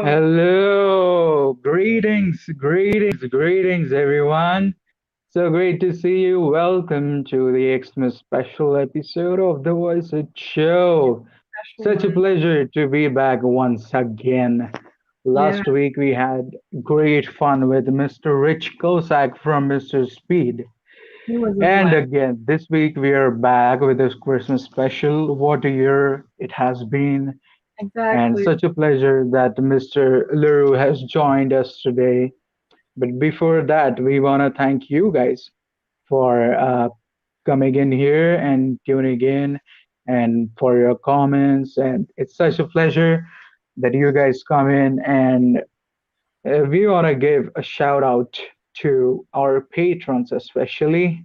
Hello, greetings, everyone. So great to see you. Welcome to the Xmas special episode of the VoiceIt Show. Special Such a one. pleasure to be back once again. Yeah, Last week we had great fun with Mr. Rich Kosak from Mr. Speed. it was a And blast. again, this week we are back with this Christmas special. What a year it has been. And Exactly. such a pleasure that Mr. Larue has joined us today. But before that, we want to thank you guys for coming in here and tuning in and for your comments. And it's such a pleasure that you guys come in. And we want to give a shout out to our patrons, especially.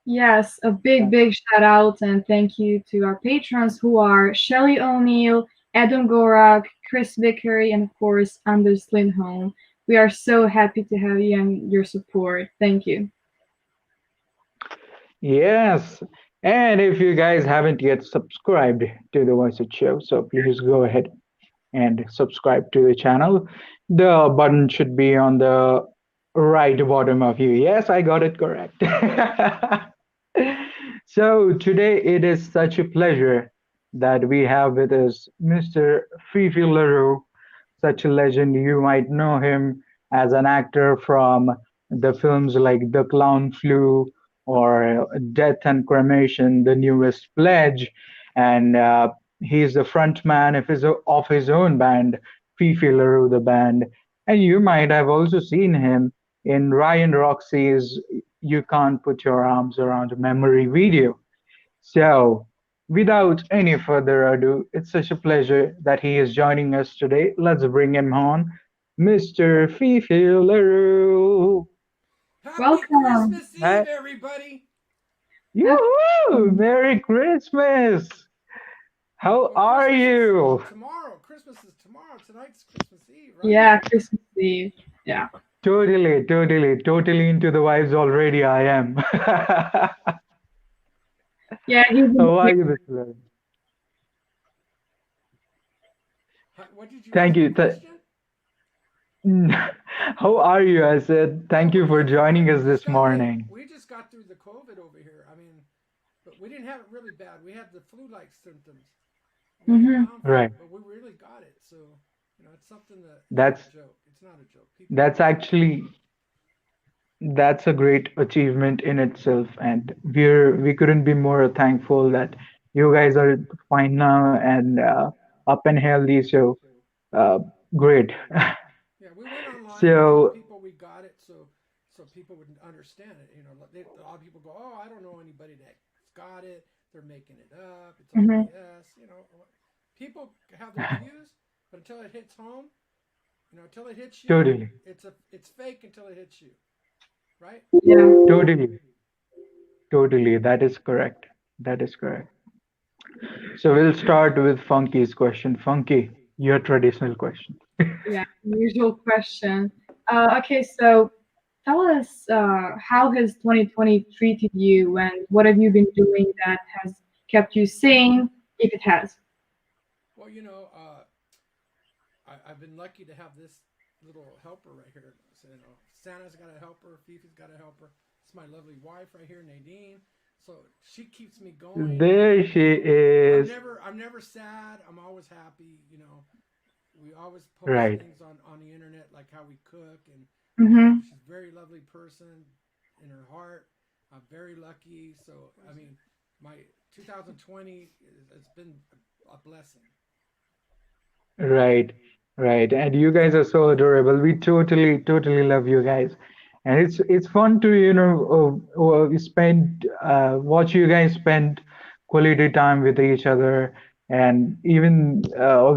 Yes, a big shout out and thank you to our patrons who are Shelly O'Neill, Adam Gorak, Chris Vickery, and of course Anders Lindholm. We are so happy to have you and your support. Thank you. Yes. And if you guys haven't yet subscribed to the Voice It Show, so please go ahead and subscribe to the channel. The button should be on the right bottom of you. Yes, I got it correct. So today it is such a pleasure that we have with us Mr. Fifi Larue, such a legend. You might know him as an actor from the films like The Clown Flew or Death and Cremation, the newest Pledge, and he's the frontman of his own band, Fifi Larue, the band. And you might have also seen him in Ryan Roxie's You Can't Put Your Arms Around a Memory video. So, without any further ado, it's such a pleasure that he is joining us today. Let's bring him on, Mr. Fifi Larue. Happy Welcome. Christmas Hi. Eve, everybody! Happy Yoo-hoo! Christmas. Merry Christmas! How Well, are Christmas is you? tomorrow. Christmas is tomorrow. Tonight's Christmas Eve, right? Yeah, Christmas Eve. Yeah. Totally into the vibes already. I am. Yeah, he's in How the are you, Mr. Larue? What did you Thank ask me a you. question? How are you? I said Oh, thank we're you for doing fine. joining us this morning. We just got through the COVID over here. I mean, but we didn't have it really bad. We had the flu-like symptoms, like a hmm clown flu, Right. but we really got it. So, it's something that it's not a That's joke. It's not a joke. People that's really got it. actually that's a great achievement in itself, and we couldn't be more thankful that you guys are fine now and up and healthy. So uh, great. Yeah, we went online. We told So people we got it, so people would understand it. A lot of people go, "Oh, I don't know anybody that's got it. They're making it up. It's all hmm BS." People have their views, but until it hits home, until it hits you, totally, it's fake until it hits you, right? Yeah. totally, totally. That is correct. That is correct. So we'll start with Funky's question. Funky, your traditional question. Yeah. Usual question. Okay, so tell us how has 2020 treated you and what have you been doing that has kept you sane, if it has? Well, I've been lucky to have this little helper right here. So, Santa's got a helper. Fifi's got a helper. It's my lovely wife right here, Nadine. So she keeps me going. There she is. I'm never sad. I'm always happy. We always post Right. things on the internet, like how we cook, and Mm-hmm. she's a very lovely person in her heart. I'm very lucky. So I mean, my 2020 it's been a blessing. Right, right. And you guys are so adorable. We totally love you guys. And it's fun to, spend watch you guys spend quality time with each other, and even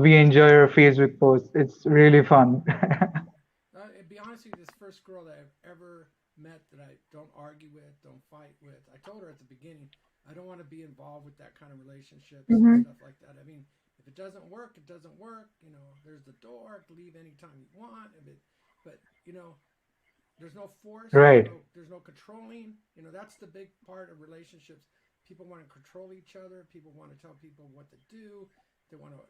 we enjoy your Facebook posts. It's really fun. To be honest with you, this first girl that I've ever met that I don't argue with, don't fight with. I told her at the beginning, I don't want to be involved with that kind of relationships and Mm-hmm. stuff like that. I mean, if it doesn't work, it doesn't work. There's the door. Leave anytime you want. But there's no force. Right, There's no controlling. That's the big part of relationships. People want to control each other. People want to tell people what to do. They want to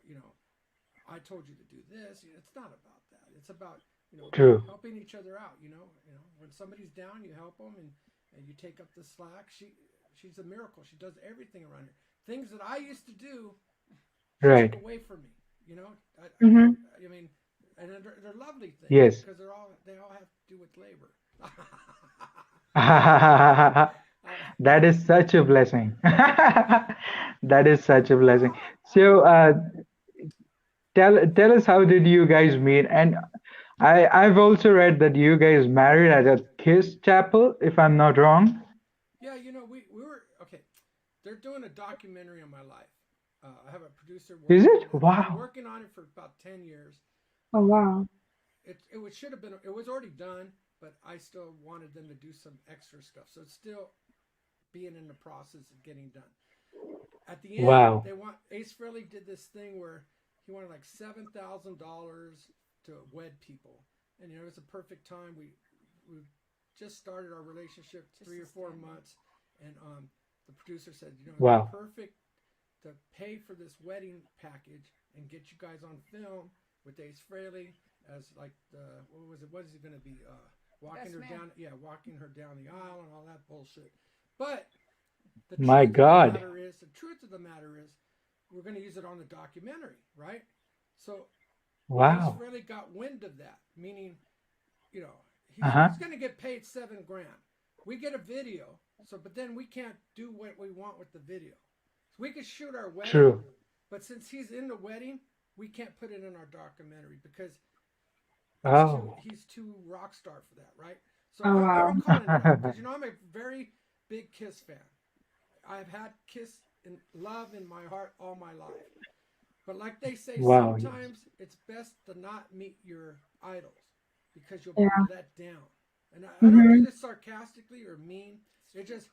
I told you to do this. It's not about that. It's about True. helping each other out. When somebody's down, you help them, and you take up the slack. She's a miracle. She does everything around here. Things that I used to do, she took Right. away from me. Mm-hmm. I mean, and they're lovely things Yes. because they all have to do with labor. That is such a blessing. That is such a blessing. So, tell us, how did you guys meet? And I've also read that you guys married at a Kiss Chapel, if I'm not wrong. Yeah, we were okay. They're doing a documentary on my life. I have a producer Is working it? on it. I've been Wow. working on it for about 10 years. Oh Um, wow. should have been. It was already done, but I still wanted them to do some extra stuff. So it's still being in the process of getting done. At the end, Wow. Ace Frehley did this thing where he wanted like $7,000 to wed people, and it was a perfect time. We just started our relationship 3 or 4 months, and the producer said, it'd be Wow. perfect to pay for this wedding package and get you guys on film with Ace Frehley as like the what was it? What is he going to be? Walking Best her man. down, yeah, walking her down the aisle and all that bullshit. But the My truth of the God. matter is, we're going to use it on the documentary, right? So Ace Wow. really got wind of that, meaning, you know, Uh-huh. he's going to get paid 7 grand. We get a video, but then we can't do what we want with the video. So we could shoot our wedding, True. but since he's in the wedding, we can't put it in our documentary because Oh. he's too rock star for that, right? So Oh I wow. would call it no because I'm a very big Kiss fan. I've had Kiss in love in my heart all my life. But like they say, Wow. Yes. sometimes it's best to not meet your idols because you'll be Yeah. let down. And I don't do Mm-hmm. this sarcastically or mean. It just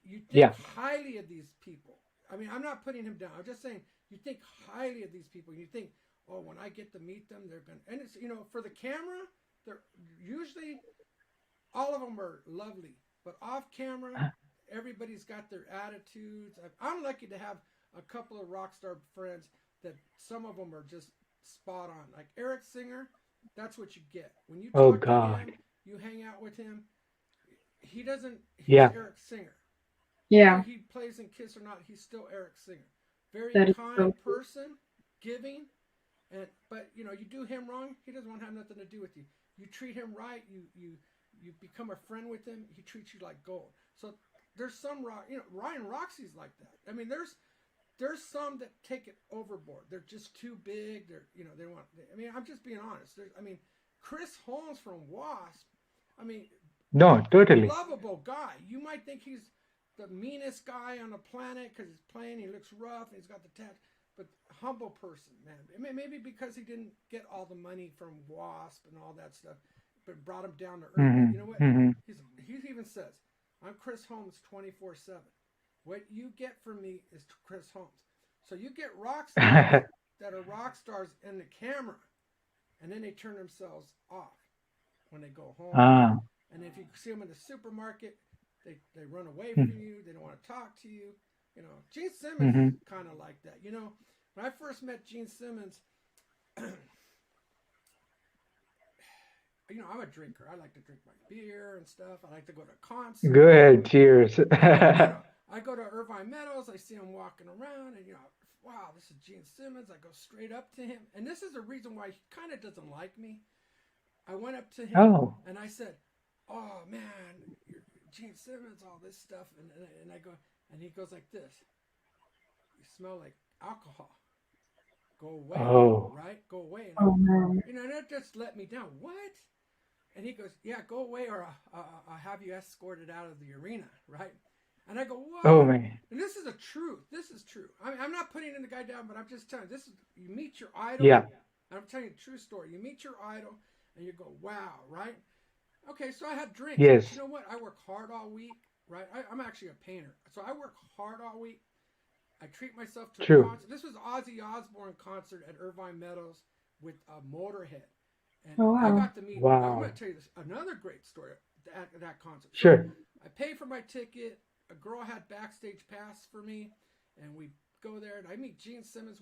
you think Yeah. highly of these people. I mean, I'm not putting him down. I'm just saying you think highly of these people. You think, oh, when I get to meet them, they're gonna. And it's for the camera, they're usually all of them are lovely, but off camera, everybody's got their attitudes. I'm lucky to have a couple of rock star friends that some of them are just spot on. Like Eric Singer, that's what you get when you Oh talk to God. him, you hang out with him. He doesn't. He's Yeah. Eric Singer. Whether Yeah. he plays in Kiss or not, he's still Eric Singer. Very That is kind so. person, giving, but you do him wrong, he doesn't want to have nothing to do with you. You treat him right, you become a friend with him, he treats you like gold. So there's some rock, Ryan Roxie's like that. I mean, there's some that take it overboard. They're just too big. They want. I mean, I'm just being honest. Chris Holmes from Wasp. I mean, No, totally. lovable guy. You might think he's the meanest guy on the planet because he's playing. He looks rough and he's got the tat. But humble person, man. Maybe because he didn't get all the money from Wasp and all that stuff, but brought him down to earth. But Mm-hmm. you know what? Mm-hmm. He even says, "I'm Chris Holmes 24/7. What you get from me is Chris Holmes." So you get rock stars that are rock stars in the camera, and then they turn themselves off when they go home. Ah. And if you see them in the supermarket, they run away from Mm-hmm. you. They don't want to talk to you. Gene Simmons is Mm-hmm. kind of like that. When I first met Gene Simmons, I'm a drinker. I like to drink my beer and stuff. I like to go to Go concerts. ahead. Cheers. I go to Irvine Meadows. I see him walking around, and wow, this is Gene Simmons. I go straight up to him, and this is the reason why he kind of doesn't like me. I went up to him Oh. and I said, "Oh man, you're Gene Simmons, all this stuff," and I go, and he goes like this: "You smell like alcohol. Go away, Oh. right? Go away." And Oh man. that just let me down. What? And he goes, "Yeah, go away, or I'll have you escorted out of the arena, right?" And I go, Oh "What?" man. And this is the truth. This is true. I'm not putting the guy down, but I'm just telling you, you meet your idol. Yeah. I'm telling you a true story. You meet your idol, and you go, "Wow," right? Okay, so I had drinks. But you Yes. know what? I work hard all week, right? I'm actually a painter. So I work hard all week. I treat myself to a True. concert. This was Ozzy Osbourne concert at Irvine Meadows with Motorhead. And Oh I wow. got to meet, I'm going Wow. to tell you this, another great story at that concert. So Sure. I paid for my ticket. A girl had backstage pass for me, and we go there and I meet Gene Simmons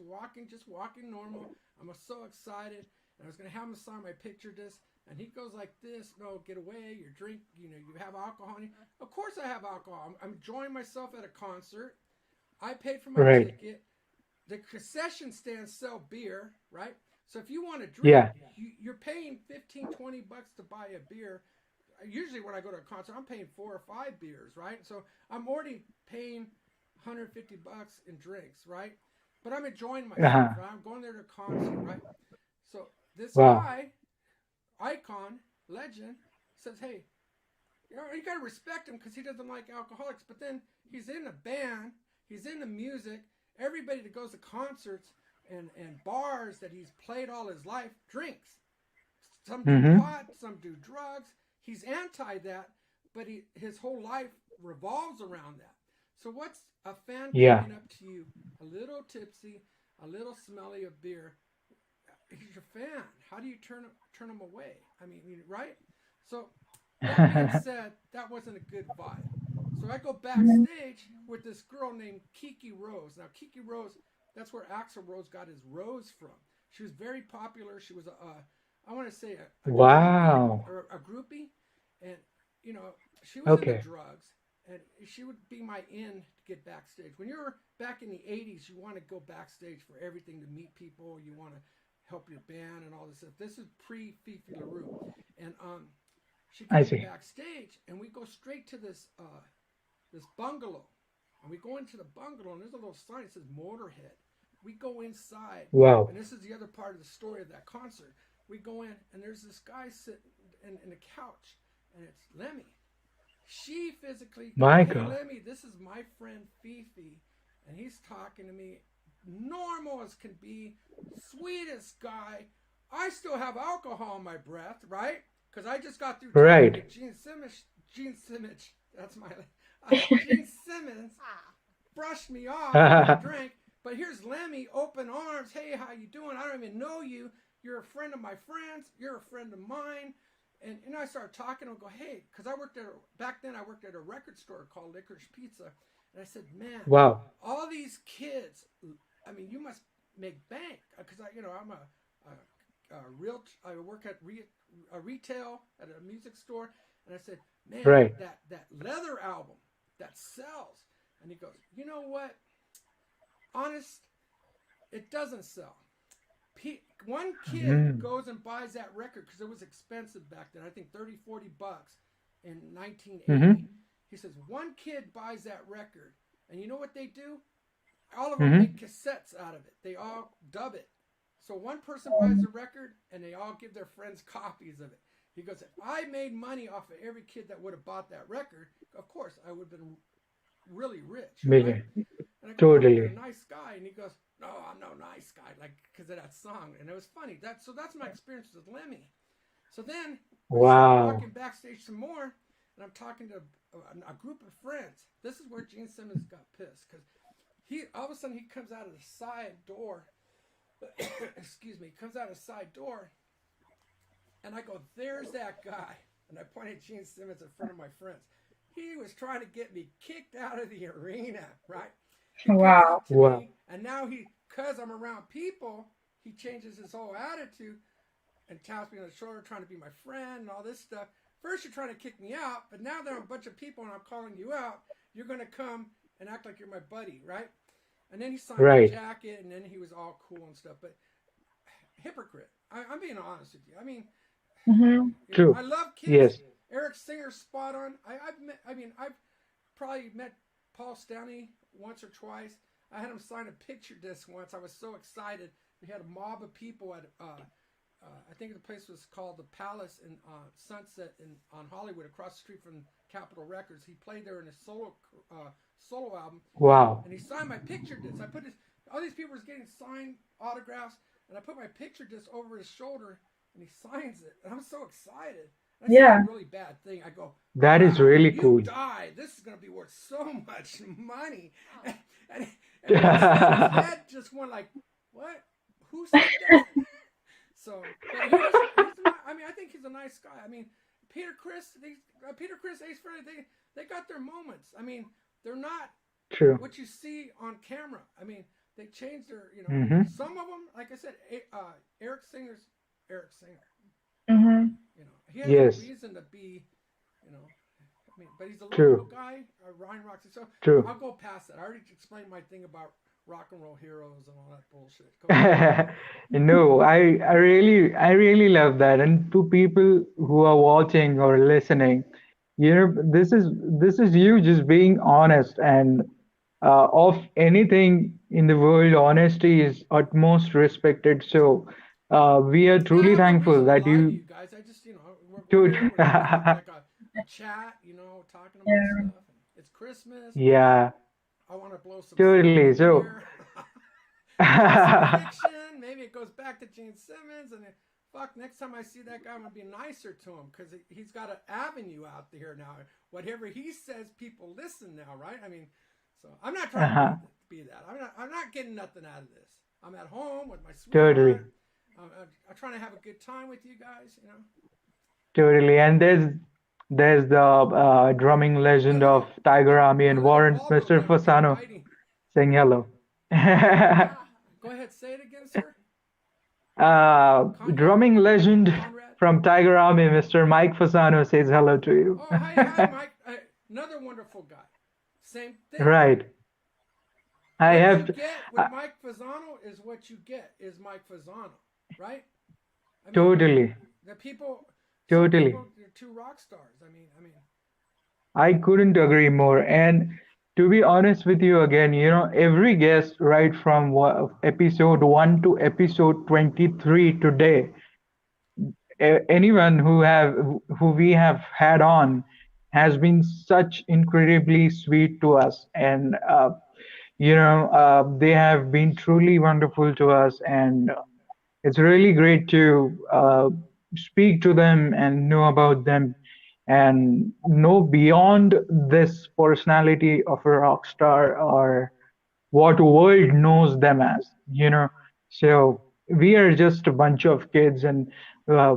just walking normal. I'm so excited. And I was going to have him sign my picture disc. And he goes like this, no, get away, you drink, you have alcohol. Of course I have alcohol. I'm enjoying myself at a concert. I paid for my ticket. The concession stands sell beer, right? So if you want to drink, you're paying $15-$20 to buy a beer. Usually when I go to a concert, I'm paying 4 or 5 beers, right? So I'm already paying $150 in drinks, right? But I'm enjoying myself, right? I'm going there to a concert, right? So this guy, icon, legend, says, hey, you got to respect him because he doesn't like alcoholics. But then he's in a band, he's into music. Everybody that goes to concerts and bars that he's played all his life drinks. Some do pot, some do drugs. He's anti that, but his whole life revolves around that. So what's a fan coming up to you, a little tipsy, a little smelly of beer? He's your fan. How do you turn him away? I mean, right? So that being said, that wasn't a good vibe. So I go backstage with this girl named Kiki Rose. Now, Kiki Rose, that's where Axl Rose got his Rose from. She was very popular. She was I want to say a groupie. And, she was into drugs. And she would be my in to get backstage. When you're back in the 80s, you want to go backstage for everything, to meet people. You want to help your band and all this stuff. This is pre-Fifi Larue. And she comes backstage, and we go straight to this bungalow. And we go into the bungalow, and there's a little sign that says Motorhead. We go inside. Wow. And this is the other part of the story of that concert. We go in, and there's this guy sitting in the couch, and it's Lemmy. She physically, hey, Lemmy, this is my friend Fifi, and he's talking to me normal as can be, sweetest guy. I still have alcohol in my breath, right? Because I just got through talking to Gene Simmons, that's my Gene Simmons brushed me off with a drink. But here's Lemmy, open arms. Hey, how you doing? I don't even know you. You're a friend of my friends. You're a friend of mine. And I started talking and I go, hey, because back then I worked at a record store called Licorice Pizza. And I said, man, all these kids, I mean, you must make bank. Because I'm I work at a retail at a music store. And I said, man, that Leather album that sells. And he goes, you know what? Honest, it doesn't sell. One kid goes and buys that record because it was expensive back then. I think $30-$40 in 1980. He says one kid buys that record, and you know what they do? All of them make cassettes out of it. They all dub it. So one person buys the record, and they all give their friends copies of it. He goes, if I made money off of every kid that would have bought that record, of course I would have been really rich. Right? And I go, oh, you're a nice guy. And he goes, no, I'm no nice guy, like, because of that song. And it was funny. That's my experience with Lemmy. So then we start walking backstage some more, and I'm talking to a group of friends. This is where Gene Simmons got pissed, because all of a sudden he comes out of the side door. Excuse me, comes out of the side door, and I go, there's that guy. And I point at Gene Simmons in front of my friends. He was trying to get me kicked out of the arena, right? Wow. Me, and now because I'm around people, he changes his whole attitude and taps me on the shoulder, trying to be my friend and all this stuff. First, you're trying to kick me out, but now there are a bunch of people and I'm calling you out. You're going to come and act like you're my buddy, right? And then he signed my jacket, and then he was all cool and stuff. But hypocrite. I'm being honest with you. I mean, True. I love kids. Yes. Eric Singer's spot on. I've probably met Paul Stanley once or twice. I had him sign a picture disc once. I was so excited. We had a mob of people at I think the place was called the Palace in Sunset on Hollywood, across the street from Capitol Records. He played there in his solo album. Wow. And he signed my picture disc. All these people were getting signed autographs, and I put my picture disc over his shoulder, and he signs it. And I'm so excited. That's a really bad thing. I go, that is really cool. You die. This is going to be worth so much money. And his head just went like, what? Who said that? So, but I think he's a nice guy. I mean, Peter Criss, Ace Frehley, they got their moments. I mean, they're not what you see on camera. I mean, they changed their, Mm-hmm. some of them, like I said, Eric Singer's Eric Singer. Mm-hmm. He has a Yes. reason to be, you know, I mean, but he's a lovable True. guy, Ryan Roxie. So True. I'll go past that. I already explained my thing about rock and roll heroes and all that bullshit. Go ahead. No, I really love that. And to people who are watching or listening, this is you just being honest. And of anything in the world, honesty is utmost respected. So we are Yeah, I truly have no thankful reason to that lie to you you guys. I just, we're should. here. We're having like a chat, talking about Yeah. stuff. It's Christmas. Yeah, I want to blow some smoke totally. in the So air. Tell some fiction. Maybe it goes back to Gene Simmons. And then, fuck, next time I see that guy, I'm going to be nicer to him because he's got an avenue out there now. Whatever he says, people listen now, right? I mean, so I'm not trying to uh be that. I'm not getting nothing out of this. I'm at home with my totally, sweetheart. I'm trying to have a good time with you guys. totally. And there's the drumming legend Look of at Tiger Army my and little Warrant, Waldo Mr. down there Fasano, biting. saying hello. Go ahead, say it again, sir. Conrad? Drumming legend Conrad? from Tiger Army, Mr. Mike Fasano says hello to you. Oh, hi, Mike. Another wonderful guy. Same thing. Right. I What you have get with Mike Fasano is what you get is Mike Fasano, right? I mean, totally, the people, some totally. people, they're two rock stars. I mean, I couldn't agree more. And to be honest with you again, every guest, right from episode 1 to episode 23 today, anyone who we have had on has been such incredibly sweet to us. And they have been truly wonderful to us. And it's really great to speak to them and know about them and know beyond this personality of a rock star or what world knows them as. So we are just a bunch of kids, and uh,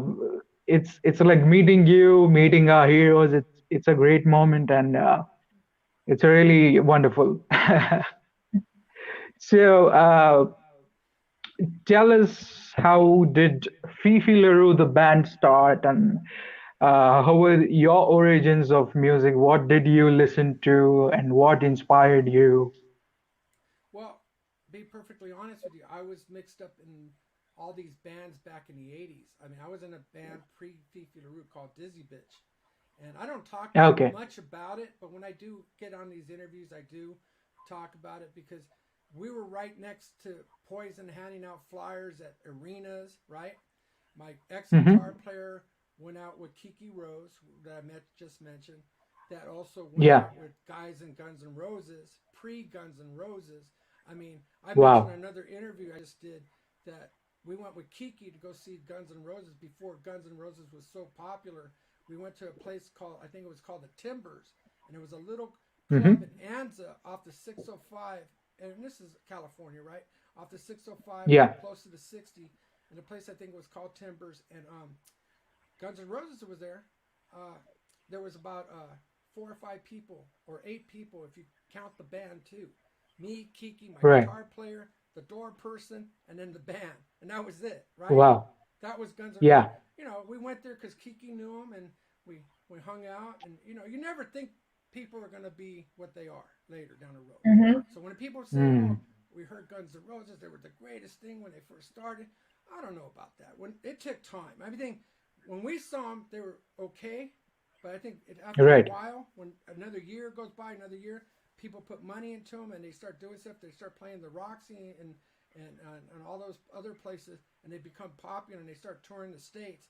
it's like meeting you, meeting our heroes. It's a great moment, and it's really wonderful. So tell us, how did Fifi Larue the band start, and how were your origins of music? What did you listen to, and what inspired you? well, be perfectly honest with you, I was mixed up in all these bands back in the 80s. I mean, I was in a band pre Fifi LaRue called Dizzy Bitch. And I don't talk Okay. much about it, but when I do get on these interviews, I do talk about it because we were right next to Poison handing out flyers at arenas, right? My ex Mm-hmm. guitar player went out with Kiki Rose, that just mentioned, that also went Yeah. out with guys in Guns N' Roses, pre Guns N' Roses. I mean, I mentioned Wow. another interview I just did that we went with Kiki to go see Guns N' Roses before Guns N' Roses was so popular. We went to a place called, I think it was called the Timbers, and it was a little club Mm-hmm. in Anza off the 605, and this is California, right? Off the 605, Yeah. close to the 60, and the place I think was called Timbers, and Guns N' Roses was there. Uh, there was about 4 or 5 people, or 8 people if you count the band too. Me, Kiki, my Right. guitar player, the door person, and then the band, and that was it, right? Wow. That was Guns N' Roses. Yeah. We went there because Kiki knew him, and we hung out, and you never think people are gonna be what they are later down the road. Mm-hmm. So when people say, "Oh, Mm. we heard Guns N' Roses, they were the greatest thing when they first started," I don't know about that. When it took time, I think when we saw them, they were okay, but I think after a Right. while, when another year goes by, another year, people put money into them and they start doing stuff. They start playing the Roxy and all those other places, and they become popular and they start touring the states.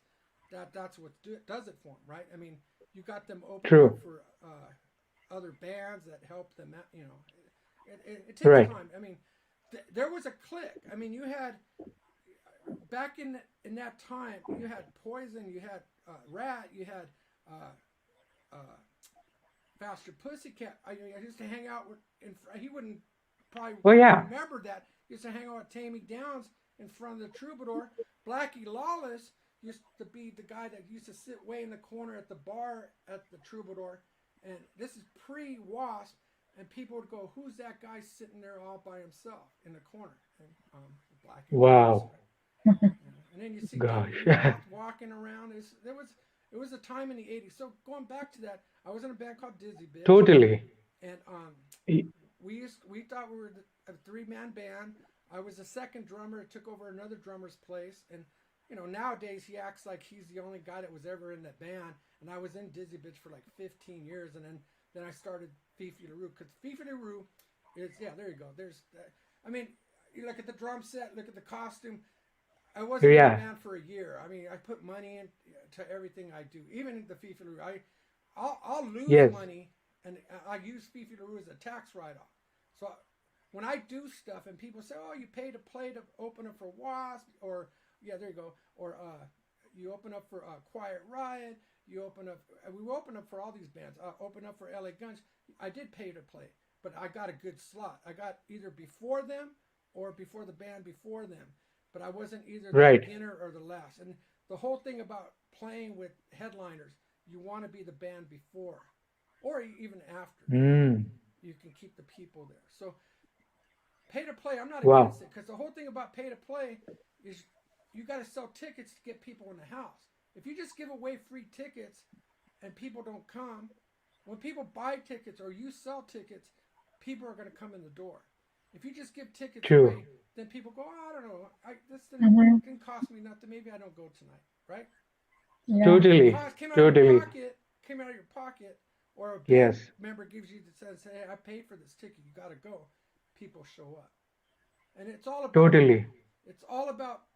That's what does it for them, right? I mean, you got them opening up True. for other bands that help them out. It takes Right. time. I mean, there was a click. I mean, you had back in that time, you had Poison, you had Rat, you had uh, uh, Faster Pussycat. I used to hang out with, and he wouldn't probably Oh yeah. remember that. He used to hang out with Tammy Downs in front of the Troubadour. Blackie Lawless used to be the guy that used to sit way in the corner at the bar at the Troubadour. And this is pre Wasp. and people would go, "Who's that guy sitting there all by himself in the corner?" And black and white Wow. wrestler. And then you see Gosh. Jimmy Roth walking around. It was a time in the '80s. So going back to that, I was in a band called Dizzy Bitch, Totally. and Y- we thought we were a 3-man band. I was the second drummer. It took over another drummer's place, and nowadays he acts like he's the only guy that was ever in that band. And I was in Dizzy Bitch for like 15 years, and then I started Fifi Larue, because Fifi Larue is, yeah, there you go. I mean, you look at the drum set, look at the costume. I wasn't in the Yeah. band for a year. I mean, I put money into everything I do, even the Fifi Larue. I'll lose Yes. money, and I use Fifi Larue as a tax write-off. So when I do stuff and people say, "Oh, you pay to play to open up for Wasp," or yeah, there you go, or you open up for Quiet Riot, you open up, we open up for all these bands. Open up for LA Guns. I did pay to play, but I got a good slot. I got either before them or before the band before them, but I wasn't either the Right. beginner or the last. And the whole thing about playing with headliners, you want to be the band before or even after. Mm. You can keep the people there. So pay to play, I'm not Wow. against it, because the whole thing about pay to play is you got to sell tickets to get people in the house. If you just give away free tickets and people don't come, when people buy tickets or you sell tickets, people are going to come in the door. If you just give tickets True. away, then people go, "Oh, I don't know, this Mm-hmm. didn't cost me nothing. Maybe I don't go tonight," right? Yeah. But if it Totally. Totally. came out of your pocket, or a band Yes. member gives you that says, "Hey, I paid for this ticket. You got to go." People show up, and Totally. it's all about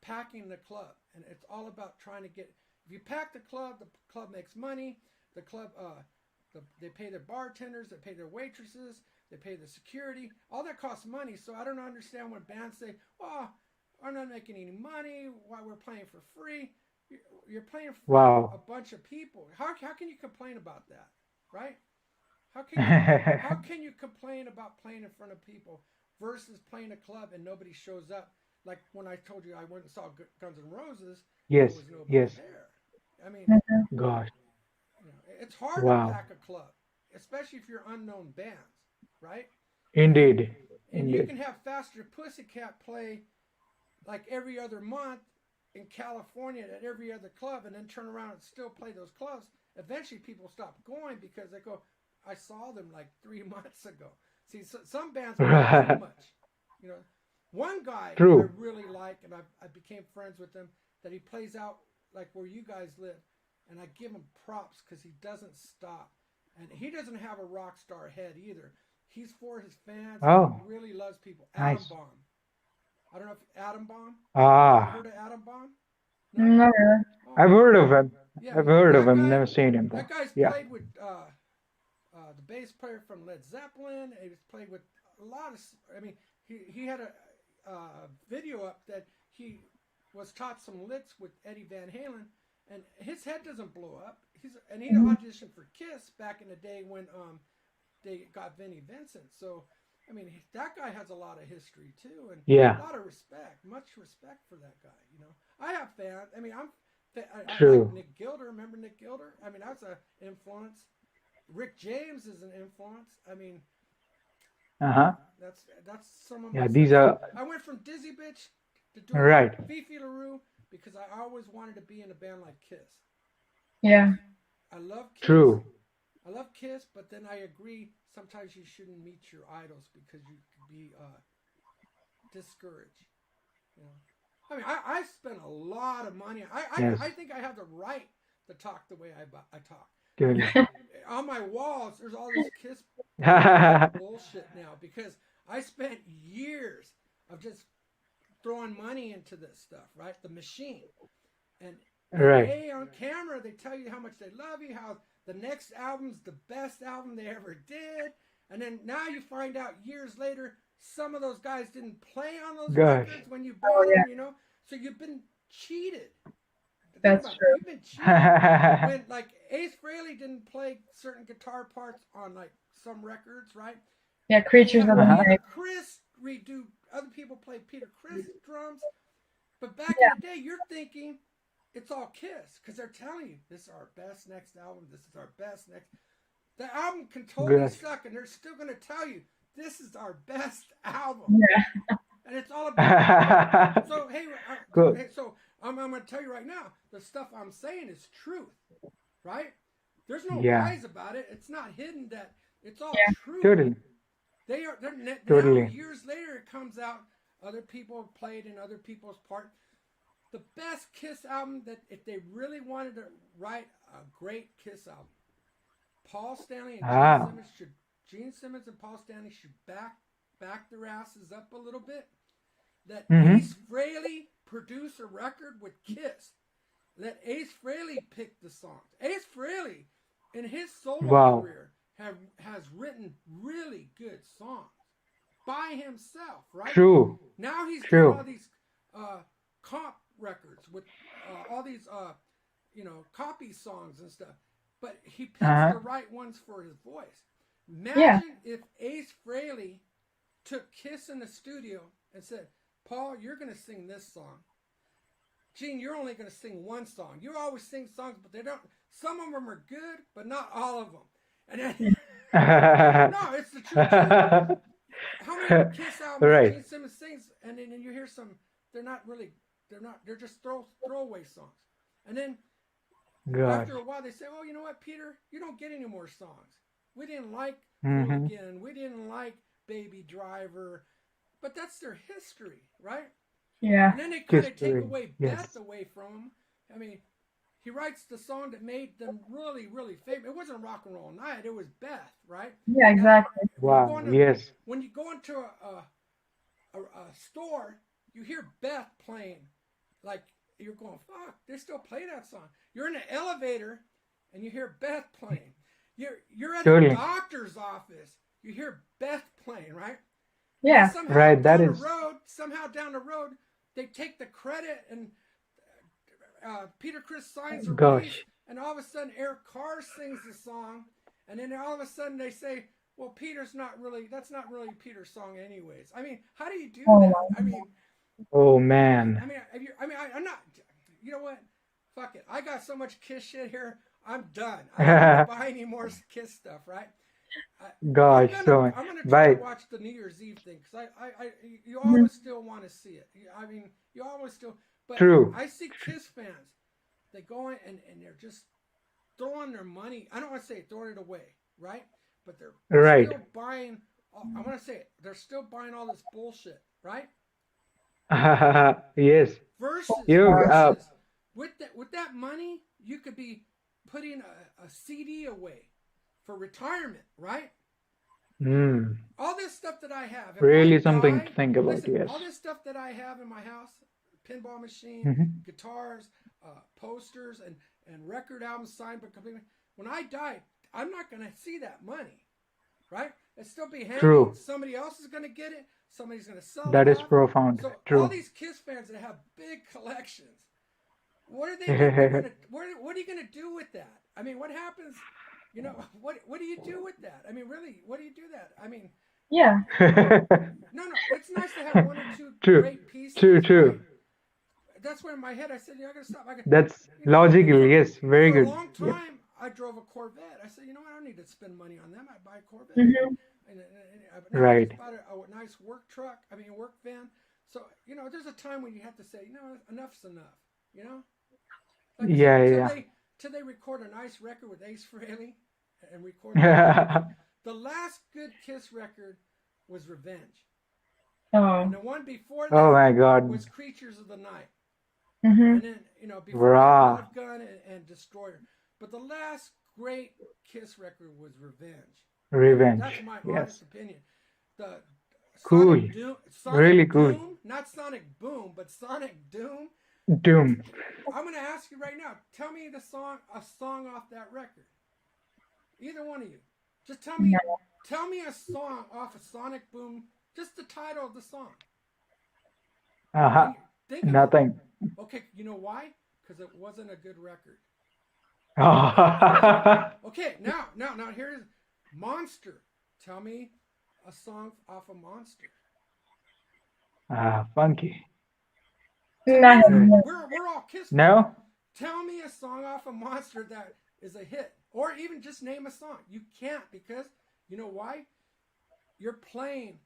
packing the club, and it's all about trying to get. If you pack the club makes money. The club, they pay their bartenders, they pay their waitresses, they pay the security. All that costs money. So I don't understand when bands say, "Oh, I'm not making any money. Why we're playing for free?" You're playing in front of a Wow. bunch of people. How can you complain about that, right? How can you complain about playing in front of people versus playing a club and nobody shows up? Like when I told you I went and saw Guns N' Roses, there Yes. was nobody Yes. there. I mean, Mm-hmm. Gosh. it's hard to Wow. pack a club, especially if you're unknown bands, right? And Indeed. and you Indeed. can have Faster Pussycat play like every other month in California at every other club, and then turn around and still play those clubs. Eventually, people stop going because they go, "I saw them like 3 months ago." See, some bands play too much. You know, one guy I True. really like, and I became friends with him, that he plays out like where you guys live, and I give him props because he doesn't stop, and he doesn't have a rock star head either. He's for his fans, and he Oh, really loves people. Adam nice. Bomb. I don't know if Adam Bomb. Have you Ah, heard of Adam Bomb? No. No. I've Oh, heard of him. yeah. I've heard of That him. guy. Never seen him though. That guy's Yeah. played with the bass player from Led Zeppelin. He's played with a lot of. I mean, he had a video up that he was taught some licks with Eddie Van Halen, and his head doesn't blow up. He Mm-hmm. auditioned for Kiss back in the day when they got Vinnie Vincent. So, I mean, that guy has a lot of history too, and a Yeah. lot of respect, much respect for that guy. I have fans. I mean, I like True. Nick Gilder. Remember Nick Gilder? I mean, that's an influence. Rick James is an influence. I mean, Uh huh. that's some of my Yeah. stuff. These So are I went from Dizzy Bitch to doing right. Fifi Larue because I always wanted to be in a band like Kiss. Yeah. I love Kiss. True. I love Kiss, but then I agree. Sometimes you shouldn't meet your idols because you could be discouraged. You know, I mean, I spent a lot of money. I Yes. think I have the right to talk the way I talk. I Good. mean, on my walls, there's all this Kiss poster bullshit now because I spent years of just throwing money into this stuff, right? The machine. And Right. on camera, they tell you how much they love you, how the next album's the best album they ever did. And then now you find out years later, some of those guys didn't play on those Gosh. records when you Oh bought yeah. them. So you've been cheated. Think That's about it. true. You've been cheated when, like, Ace Frehley didn't play certain guitar parts on, like, some records, right? Yeah. And you Creatures have of the Uh-huh. Peter Night. Criss redo, other people play Peter Criss drums. But back in Yeah. the day, you're thinking it's all Kiss because they're telling you this is our best next album. This is our best next. The album can totally Gosh. suck, and they're still going to tell you this is our best album, Yeah. and it's all about art. So hey, Good. so I'm going to tell you right now, the stuff I'm saying is truth, right? There's no Yeah. lies about it. It's not hidden. That it's all Yeah. true. Totally. They're now Totally. years later it comes out. Other people have played in other people's part. The best Kiss album that if they really wanted to write a great Kiss album, Paul Stanley and Ah. Gene Simmons and Paul Stanley should back their asses up a little bit. Let Mm-hmm. Ace Frehley produce a record with Kiss. Let Ace Frehley pick the songs. Ace Frehley, in his solo Wow. career, has written really good songs by himself, right? True. Now he's doing all True. these comp records with all these copy songs and stuff, but he picks Uh-huh. the right ones for his voice. Yeah. Imagine if Ace Frehley took Kiss in the studio and said, "Paul, you're going to sing this song. Gene, you're only going to sing one song. You always sing songs, but they don't. Some of them are good, but not all of them." And then, no, it's the truth. How many Kiss albums Right. Gene Simmons sings, and then you hear some? They're just throwaway songs. And then Gosh. after a while, they say, "Oh, you know what, Peter? You don't get any more songs. We didn't like Mm-hmm. Hooligan. We didn't like Baby Driver." But that's their history, right? Yeah. And then they kind of take History. away Beth Yes. away from him. I mean, he writes the song that made them really, really famous. It wasn't Rock and Roll Night. It was Beth, right? Yeah, Now, exactly. Wow. Yes. when you go into a store, you hear Beth playing, like you're going, "Fuck, they still play that song." You're in an elevator, and you hear Beth playing. You're at a Totally. doctor's office, you hear Beth playing, right? And then Yeah. Right. That is. somehow down the road, they take the credit, and Peter Criss signs a release, Gosh. and all of a sudden Eric Carr sings the song, and then all of a sudden they say, "Well, that's not really Peter's song anyways." I mean, how do you do Oh that? my. Oh man. I'm not. You know what? Fuck it. I got so much Kiss shit here. I'm done. I don't need to buy any more Kiss stuff, right? Gosh. So I'm gonna try to right. watch the New Year's Eve thing because you Mhm. always still want to see it. I mean, you always still. But True. I see Kiss fans. They go in and they're just throwing their money. I don't want to say throwing it away, right? But they're Right. still buying. I want to say it. They're still buying all this bullshit, right? Yes. You. Versus with that money, you could be putting a CD away for retirement, right? Mm, All this stuff that I have, if I really something to die, think about. listen, Yes. all this stuff that I have in my house, pinball machine, Hmm. guitars, posters, and record albums signed but completely. When I die, I'm not going to see that money, right? It's still be hanging. True. Somebody else is going to get it. Somebody's going to sell it That is off. profound. So all True. these Kiss fans that have big collections, what are they gonna? What are you gonna do with that? I mean, what happens? You know, what do you do with that? I mean, really, what do you do that? I mean, Yeah. no, it's nice to have one or two True. great pieces. True. Right? True. That's where in my head I said, I gotta stop. That's You know, logical. Yes. Very for a good. long Yes. time, I drove a Corvette. I said, you know what? I don't need to spend money on them. I buy a Corvette. Hmm. But now I Right. just bought a nice work truck. I mean, a work van. So there's a time when you have to say, enough's enough. You know, like I Yeah. said, Yeah. till they record a nice record with Ace Frehley and record the last good Kiss record was Revenge, and Oh. the one before Oh that my God. was Creatures of the Night, Hmm. and then before that Rah. Love Gun and Destroyer. But the last great Kiss record was Revenge. I mean, Revenge. that's my Yes. honest opinion. The Cool. Sonic Really cool. Doom, not Sonic Boom, but Sonic Doom. Doom. I'm gonna ask you right now. Tell me a song off that record. Either one of you. Just tell me a song off of Sonic Boom. Just the title of the song. Uh-huh. Think of it. Nothing. Okay, you know why? Because it wasn't a good record. Ah, Okay, now here's Monster. Tell me a song off of Monster. funky. No. We're all Kiss fans. No? Tell me a song off of Monster that is a hit. or even just name a song. You can't, because you know why? You're playing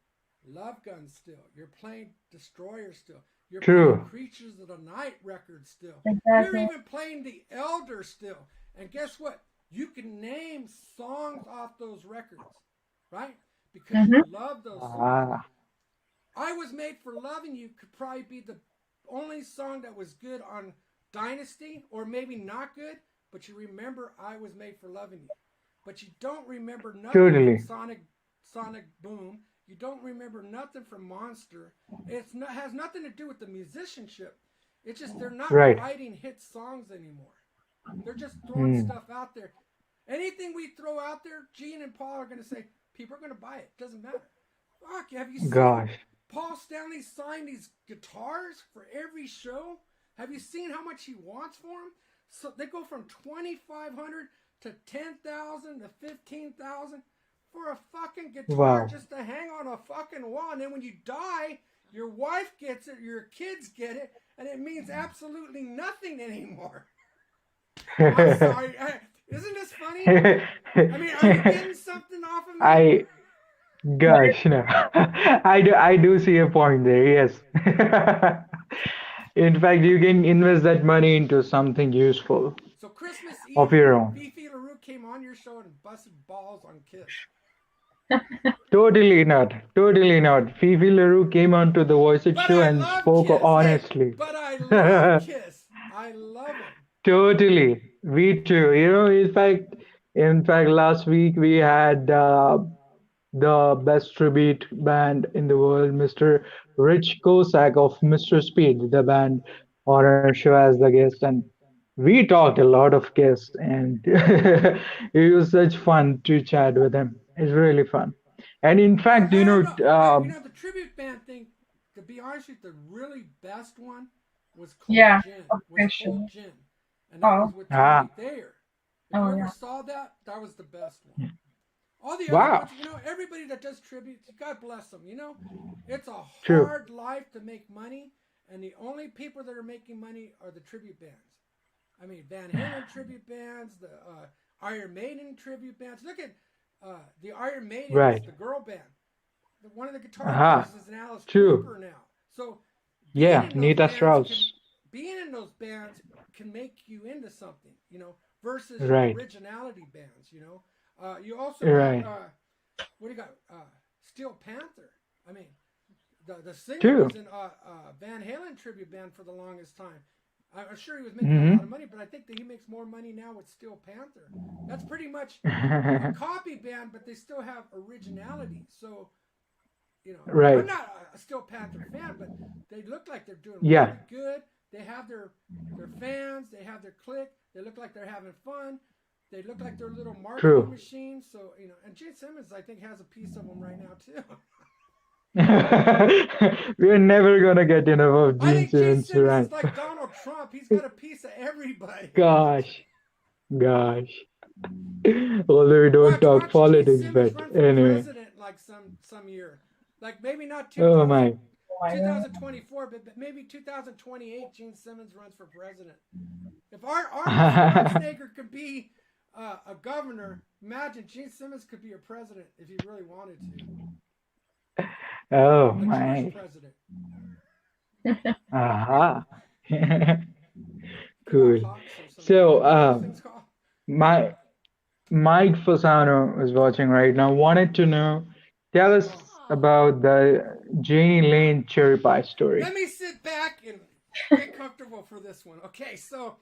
Love Gun still. You're playing Destroyer still. You're playing True. Creatures of the Night record still. You're Exactly. even playing The Elder still. And guess what? You can name songs off those records, right? Because you Mm-hmm. love those songs. Ah, I Was Made for Loving You could probably be the only song that was good on Dynasty, or maybe not good, but you remember I Was Made for Loving You. But you don't remember nothing from totally. Sonic Boom. You don't remember nothing from Monster. Has nothing to do with the musicianship. It's just they're not Right. writing hit songs anymore. They're just throwing Hmm. stuff out there. Anything we throw out there, Gene and Paul are going to say, people are going to buy it. Doesn't matter. Fuck, have you seen Gosh. Paul Stanley sign these guitars for every show? Have you seen how much he wants for them? So they go from 2,500 to 10,000 to 15,000 for a fucking guitar Wow. just to hang on a fucking wall. And then when you die, your wife gets it, your kids get it, and it means absolutely nothing anymore. I'm sorry. Isn't this funny? I mean, are you getting something off of me? I gosh no. I do see a point there. Yes. In fact, you can invest that money into something useful So Christmas of Eve, your own. Fifi Larue came on your show and busted balls on Kiss. Totally not. Totally not. Fifi Larue came onto the VoiceIt But Show I and love spoke Kiss. Hey, honestly. but I love Kiss. I love them. Totally. Me too. In fact, last week we had the best tribute band in the world, Mr. Rich Kosak of Mr. Speed, the band, on our show as the guest, and we talked a lot of Kiss, and it was such fun to chat with him. It's really fun. And in fact, I don't know. The tribute band thing. To be honest with you, the really best one was Cold Yeah, Gin. Was Cold officially. Gin, and that was Oh, with ah, Tommy Thayer. If you oh ever yeah. saw that, that was the best one. All the other wow, ones, everybody that does tributes, God bless them. It's a true, hard life to make money, and the only people that are making money are the tribute bands. I mean, Van Halen tribute bands, the Iron Maiden tribute bands. Look at the Iron Maidens, right, the girl band. One of the guitar players aha, is an Alice true, Cooper now. So being yeah, in those Nita bands can Strauss, being in those bands can make you into something, versus your right, originality bands. You also got right, what do you got? Steel Panther. I mean, the singer true, was in Van Halen tribute band for the longest time. I'm sure he was making a lot of mm-hmm. money, but I think that he makes more money now with Steel Panther. That's pretty much a copy band, but they still have originality. So, I'm Right, not a Steel Panther fan, but they look like they're doing yeah, really good. They have their fans. They have their clique. They look like they're having fun. They look like they're little marketing true. machines. So, and Gene Simmons, I think, has a piece of them right now too. We're never gonna get enough of I Gene think Gene Simmons, Simmons right? is like Donald Trump. He's got a piece of everybody. Gosh, gosh. Although we don't talk Watch Gene politics, Simmons but run for anyway. president like some year, like maybe not Oh my. 2024, but maybe 2028. Gene Simmons runs for president. If Arnold Schwarzenegger could be a governor, imagine Gene Simmons could be a president if he really wanted to, Oh a Jewish my. president. Aha. Kanak Cool. Hawks or something. So, What are those things called? my Mike Fasano is watching right now. Wanted to know, tell us Oh, about the Janie Lane cherry pie let story. me sit back and get comfortable for this one. Okay, so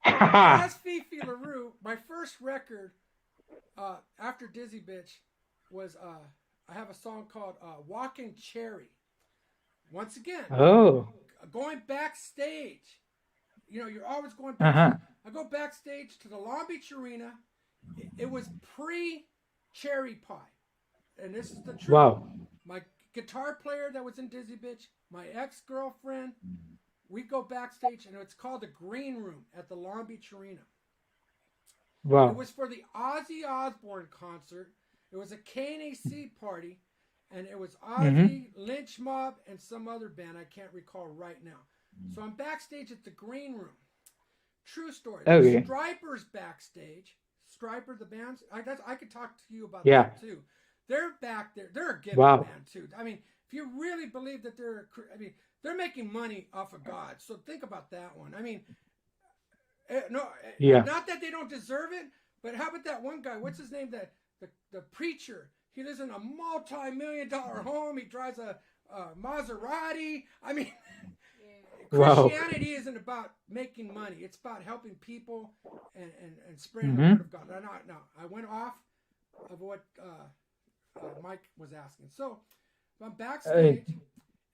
as Fifi Larue, my first record after Dizzy Bitch was I have a song called Walking Cherry. Once again, Oh. going backstage. You're always going backstage. Uh-huh. I go backstage to the Long Beach Arena. It was pre Cherry Pie. And this is the truth. Wow. My guitar player that was in Dizzy Bitch, my ex-girlfriend, we go backstage, and it's called the Green Room at the Long Beach Arena. It Wow. was for the Ozzy Osbourne concert. It was a KNAC party, and it was Mm-hmm. Ozzy, Lynch Mob, and some other band I can't recall right now. So I'm backstage at the Green Room. True story. There's Okay. Stripers backstage. Striper, the bands. I could talk to you about Yeah. that too. They're back there. They're a gimmick Wow. band too. I mean, if you really believe that they're making money off of God. So think about that one. I mean, Yeah. not that they don't deserve it, but how about that one guy? What's his name? The preacher. He lives in a multi-million-dollar home. He drives a Maserati. I mean, Wow. Christianity isn't about making money. It's about helping people and spreading the Mm-hmm. word of God. No, I went off of what Mike was asking. So I'm backstage,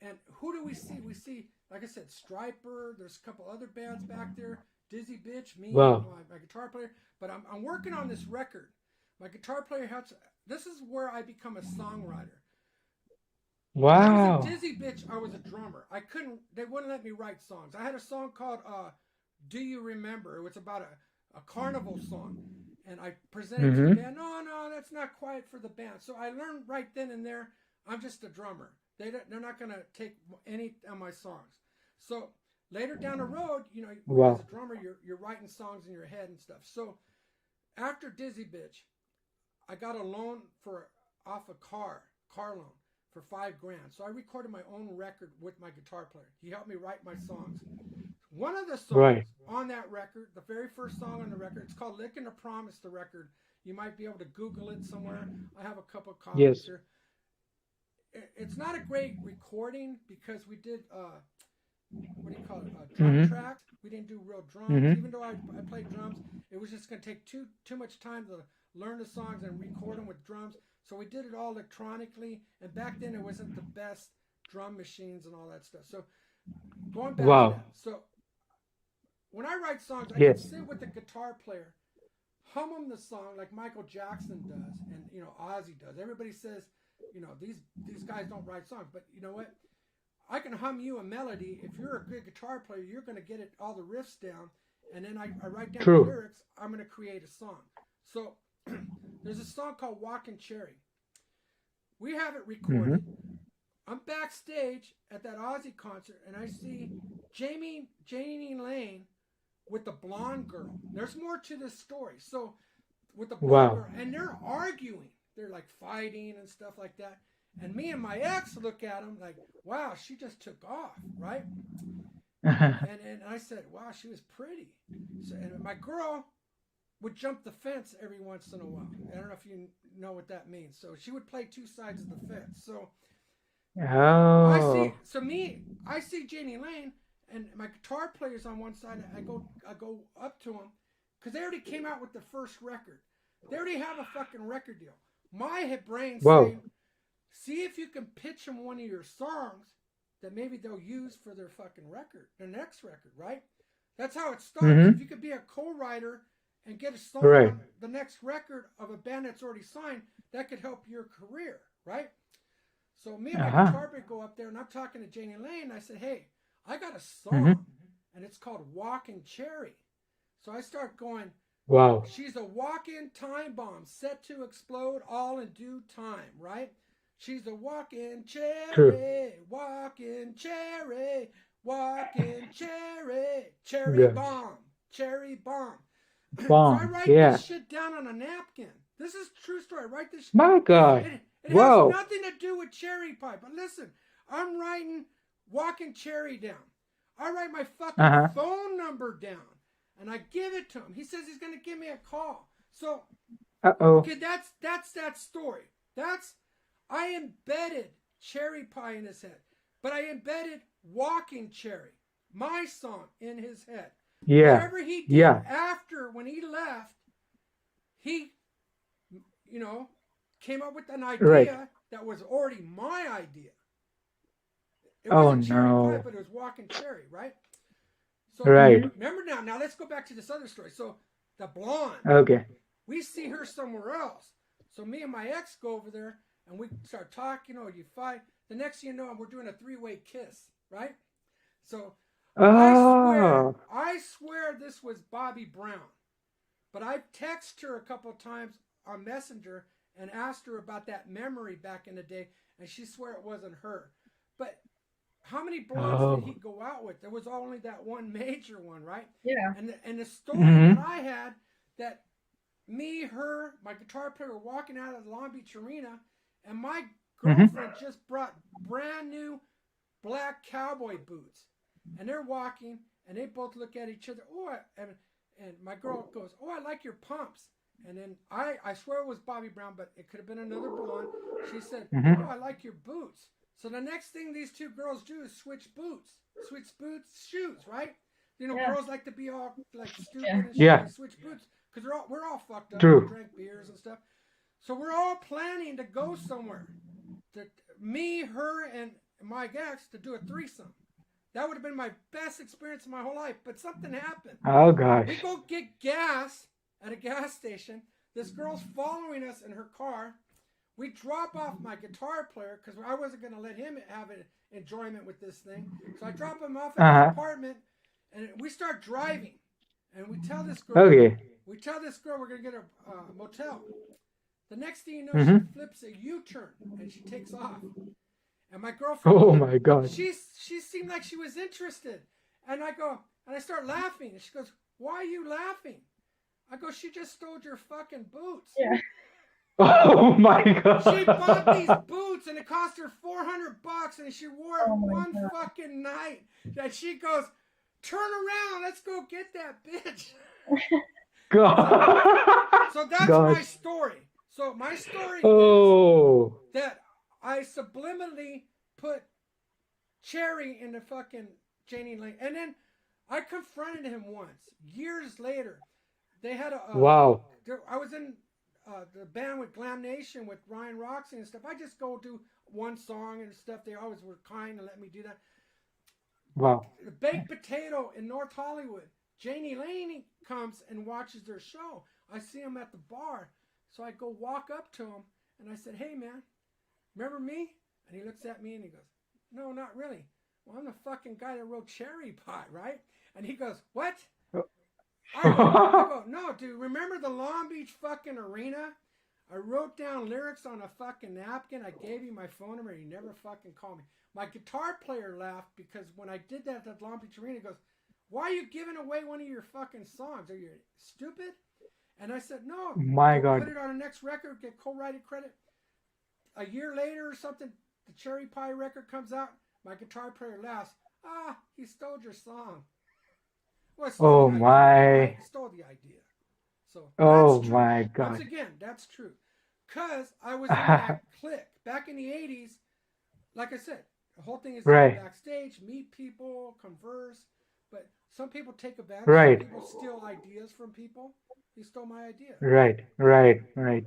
and who do we see? We see, like I said, Striper. There's a couple other bands back there. Dizzy Bitch, me, Wow. my guitar player. But I'm working on this record. My guitar player helps. This is where I become a songwriter. When I was Wow. a Dizzy Bitch, I was a drummer. They wouldn't let me write songs. I had a song called Do You Remember? It was about a carnival song. And I presented to the Mm-hmm. band, no, that's not quite for the band. So I learned right then and there, I'm just a drummer. They're not going to take any of my songs. So later down the road, you know, as Wow. a drummer, you're writing songs in your head and stuff. So after Dizzy Bitch, I got a loan off a car loan for $5,000. So I recorded my own record with my guitar player. He helped me write my songs. One of the songs Right. on that record, the very first song on the record, it's called Licking the Promise, the record. You might be able to Google it somewhere. I have a couple copies Yes. here. It's not a great recording because we did, what do you call it, drum Mm-hmm. tracks. We didn't do real drums. Mm-hmm. Even though I played drums, it was just going to take too much time to learn the songs and record them with drums. So we did it all electronically. And back then, it wasn't the best drum machines and all that stuff. So going back to Wow. that. So when I write songs, I can Yes. sit with the guitar player, hum them the song like Michael Jackson does, and you know Ozzy does. Everybody says, you know, these guys don't write songs, but you know what? I can hum you a melody. If you're a good guitar player, you're going to get it all the riffs down, and then I write down the True. lyrics. I'm going to create a song. So there's a song called Walking Cherry. We have it recorded. Mm-hmm. I'm backstage at that Ozzy concert, and I see Janie Lane with the blonde girl. There's more to this story. So with the blonde Wow. girl, and they're arguing. They're like fighting and stuff like that. And me and my ex look at them like, wow, she just took off, right? And I said, wow, she was pretty. So, and my girl would jump the fence every once in a while. I don't know if you know what that means. So she would play two sides of the fence. So Oh. I see Janie Lane, and my guitar player's on one side. I go up to him because they already came out with the first record. They already have a fucking record deal. My brain's Wow. saying, see if you can pitch them one of your songs that maybe they'll use for their fucking record, their next record, right? That's how it starts. Mm-hmm. If you could be a co-writer and get a song Right. on the next record of a band that's already signed, that could help your career, right? So me and my Uh-huh. guitar player go up there, and I'm talking to Janie Lane, and I said, hey, I got a song, Mm-hmm. and it's called Walking Cherry. So I start going, Wow. she's a walk-in time bomb set to explode all in due time, right? She's a walk-in True. cherry, walk-in cherry, walk-in cherry, cherry Good. bomb, cherry bomb. So I Bomb. write Yeah. this shit down on a napkin. This is true story. I write this. My God. It Whoa. has nothing to do with cherry pie. But listen, I'm writing walking cherry down. I write my fucking Uh-huh. phone number down, and I give it to him. He says he's gonna give me a call. So Uh-oh. okay, that's that story. I embedded cherry pie in his head, but I embedded walking cherry, my song, in his head. Yeah. Whatever he did Yeah. after when he left, he, you know, came up with an idea Right. that was already my idea. It Oh, wasn't cherry pie, no. but it was walking cherry, right? So Right. remember now let's go back to this other story. So the blonde, Okay. we see her somewhere else. So me and my ex go over there and we start talking, you fight. The next thing you know, we're doing a three-way kiss, right? So Oh. I swear this was Bobby Brown. But I texted her a couple of times on Messenger and asked her about that memory back in the day, and she swore it wasn't her. But how many blondes did he go out with? There was only that one major one, right? Yeah. And the story Mm-hmm. that I had, that me, her, my guitar player were walking out of the Long Beach Arena, and my Mm-hmm. girlfriend just brought brand new black cowboy boots, and they're walking, and they both look at each other. And my girl goes, "Oh, I like your pumps." And then I swear it was Bobby Brown, but it could have been another blonde. She said, "Oh, I Mm-hmm. like your boots." So the next thing these two girls do is switch boots, shoes, right? You know, Yeah. girls like to be all like Yeah. stupid and shit. They Yeah. switch boots because we're all fucked up. We True. drank beers and stuff. So we're all planning to go somewhere. To, me, her, and my ex to do a threesome. That would have been my best experience of my whole life. But something happened. Oh We gosh. go get gas at a gas station. This girl's following us in her car. We drop off my guitar player because I wasn't going to let him have an enjoyment with this thing. So I drop him off at his Uh-huh. apartment, and we start driving. And Okay. we tell this girl we're going to get a motel. The next thing you know, she Mm-hmm. flips a U-turn and she takes off. And my girlfriend Oh goes, my God. she seemed like she was interested. And I start laughing. And she goes, "Why are you laughing?" I go, "She just stole your fucking boots." Yeah. Oh my She bought these God. boots and it cost her $400 and she wore it Oh my one god. fucking night. And she goes, "Turn around, let's go get that bitch." So, God. so that's my Gosh. story. So my story is Oh. that I subliminally put Cherry in the fucking Janie Lane. And then I confronted him once, years later. They had Wow. I was in the band with Glam Nation with Ryan Roxie and stuff. I just go do one song and stuff. They always were kind to let me do that. Wow. The Baked Potato in North Hollywood. Janie Lane comes and watches their show. I see him at the bar. So I go walk up to him and I said, "Hey man, remember me?" And he looks at me and he goes, "No, not really." "Well, I'm the fucking guy that wrote Cherry Pie, right?" And he goes, "What?" I go, "No, dude, remember the Long Beach fucking arena? I wrote down lyrics on a fucking napkin. I gave you my phone number. You never fucking called me." My guitar player laughed because when I did that at the Long Beach arena, he goes, "Why are you giving away one of your fucking songs? Are you stupid?" And I said, "No, My go put God. it on the next record, get co-writing credit." A year later or something, the Cherry Pie record comes out. My guitar player laughs. "Ah, he stole your song." Well, I stole the Oh idea, right? my. He stole the idea. So that's Oh true. my Once God. again, that's true. Because I was in that clique. Back in the 80s, like I said, the whole thing is to go Right. backstage, meet people, converse. But some people take advantage. Some Right. people steal ideas from people. He stole my idea. Right. Right. Right.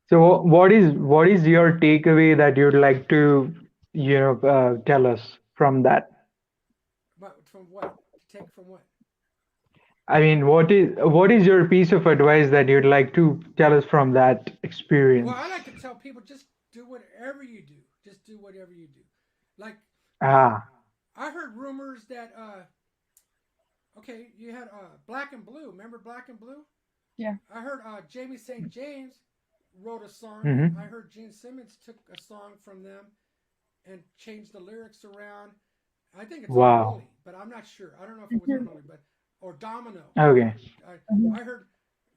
So what is your takeaway that you'd like to tell us from that? But from what? To take from what? I mean, what is your piece of advice that you'd like to tell us from that Well, experience? I like to tell people just do whatever you do. Just do whatever you do. Like, Ah. I heard rumors that okay, you had Black and Blue. Remember Black and Blue? Yeah. I heard Jamie St. James wrote a song, and I Mm-hmm. heard Gene Simmons took a song from them and changed the lyrics around. I think it's Wow. Unholy, but I'm not sure. I don't know if it was Mhm. Unholy, but or Domino. Okay. Mhm. I heard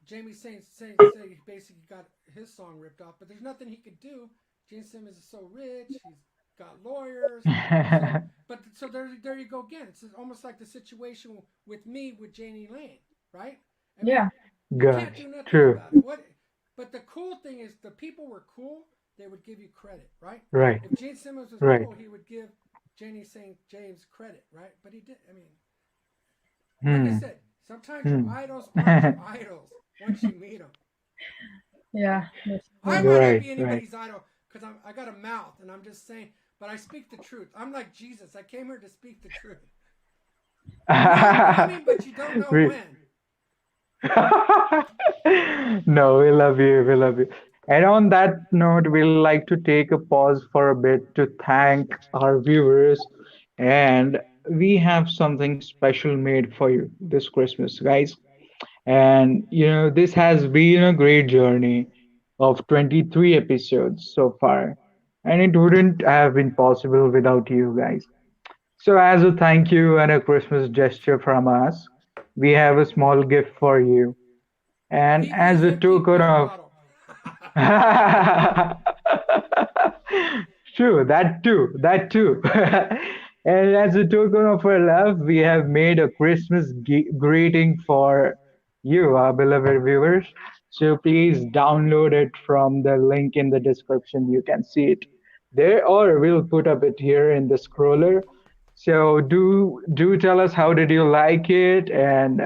Jamie Saint say he basically got his song ripped off, but there's nothing he could do. Gene Simmons is so rich. He's got lawyers. So, there you go again. It's almost like the situation with me with Janie Lane, right? I mean, Yeah. you can't Gosh. do nothing True. about it. What? But the cool thing is, the people were cool. They would give you credit, right? Right. If Gene Simmons was Right. cool, he would give Janie St. James credit, right? But he did. I mean, like I Hmm. said, sometimes your Hmm. idols aren't your idols once you meet them. Yeah. That's I true. might not Right. be Right. anybody's idol because I got a mouth and I'm just saying, but I speak the truth. I'm like Jesus. I came here to speak the truth. You know I'm coming, but you don't know We- when. No, we love you. We love you. And on that note, we'd like to take a pause for a bit to thank our viewers. And we have something special made for you this Christmas, guys. And this has been a great journey of 23 episodes so far. And it wouldn't have been possible without you guys. So, as a thank you and a Christmas gesture from us, we have a small gift for you. And as Fifi's a empty token beer of bottle. True, that too, that too. And as a token of our love, we have made a Christmas greeting for you, our beloved viewers. So please download it from the link in the description. You can see it there, or we'll put up it here in the scroller. So do tell us how did you like it, and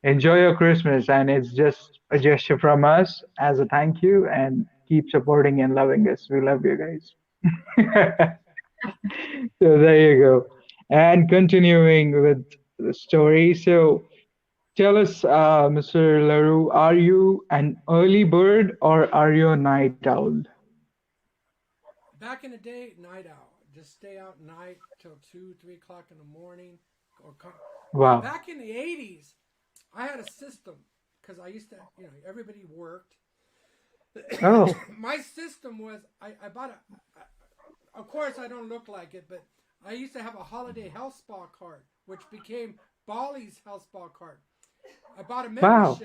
enjoy your Christmas. And it's just a gesture from us as a thank you, and keep supporting and loving us. We love you guys. So there you go. And continuing with the story. So tell us, Mr. Larue, are you an early bird or are you a night owl? Back in the day, night owl. Just stay out night till 2, 3 o'clock in the morning. Or come. Wow. Back in the '80s, I had a system because I used to, everybody worked. Oh, My system was I bought of course I don't look like it, but I used to have a holiday health spa card, which became Bali's health spa card. I bought a wow.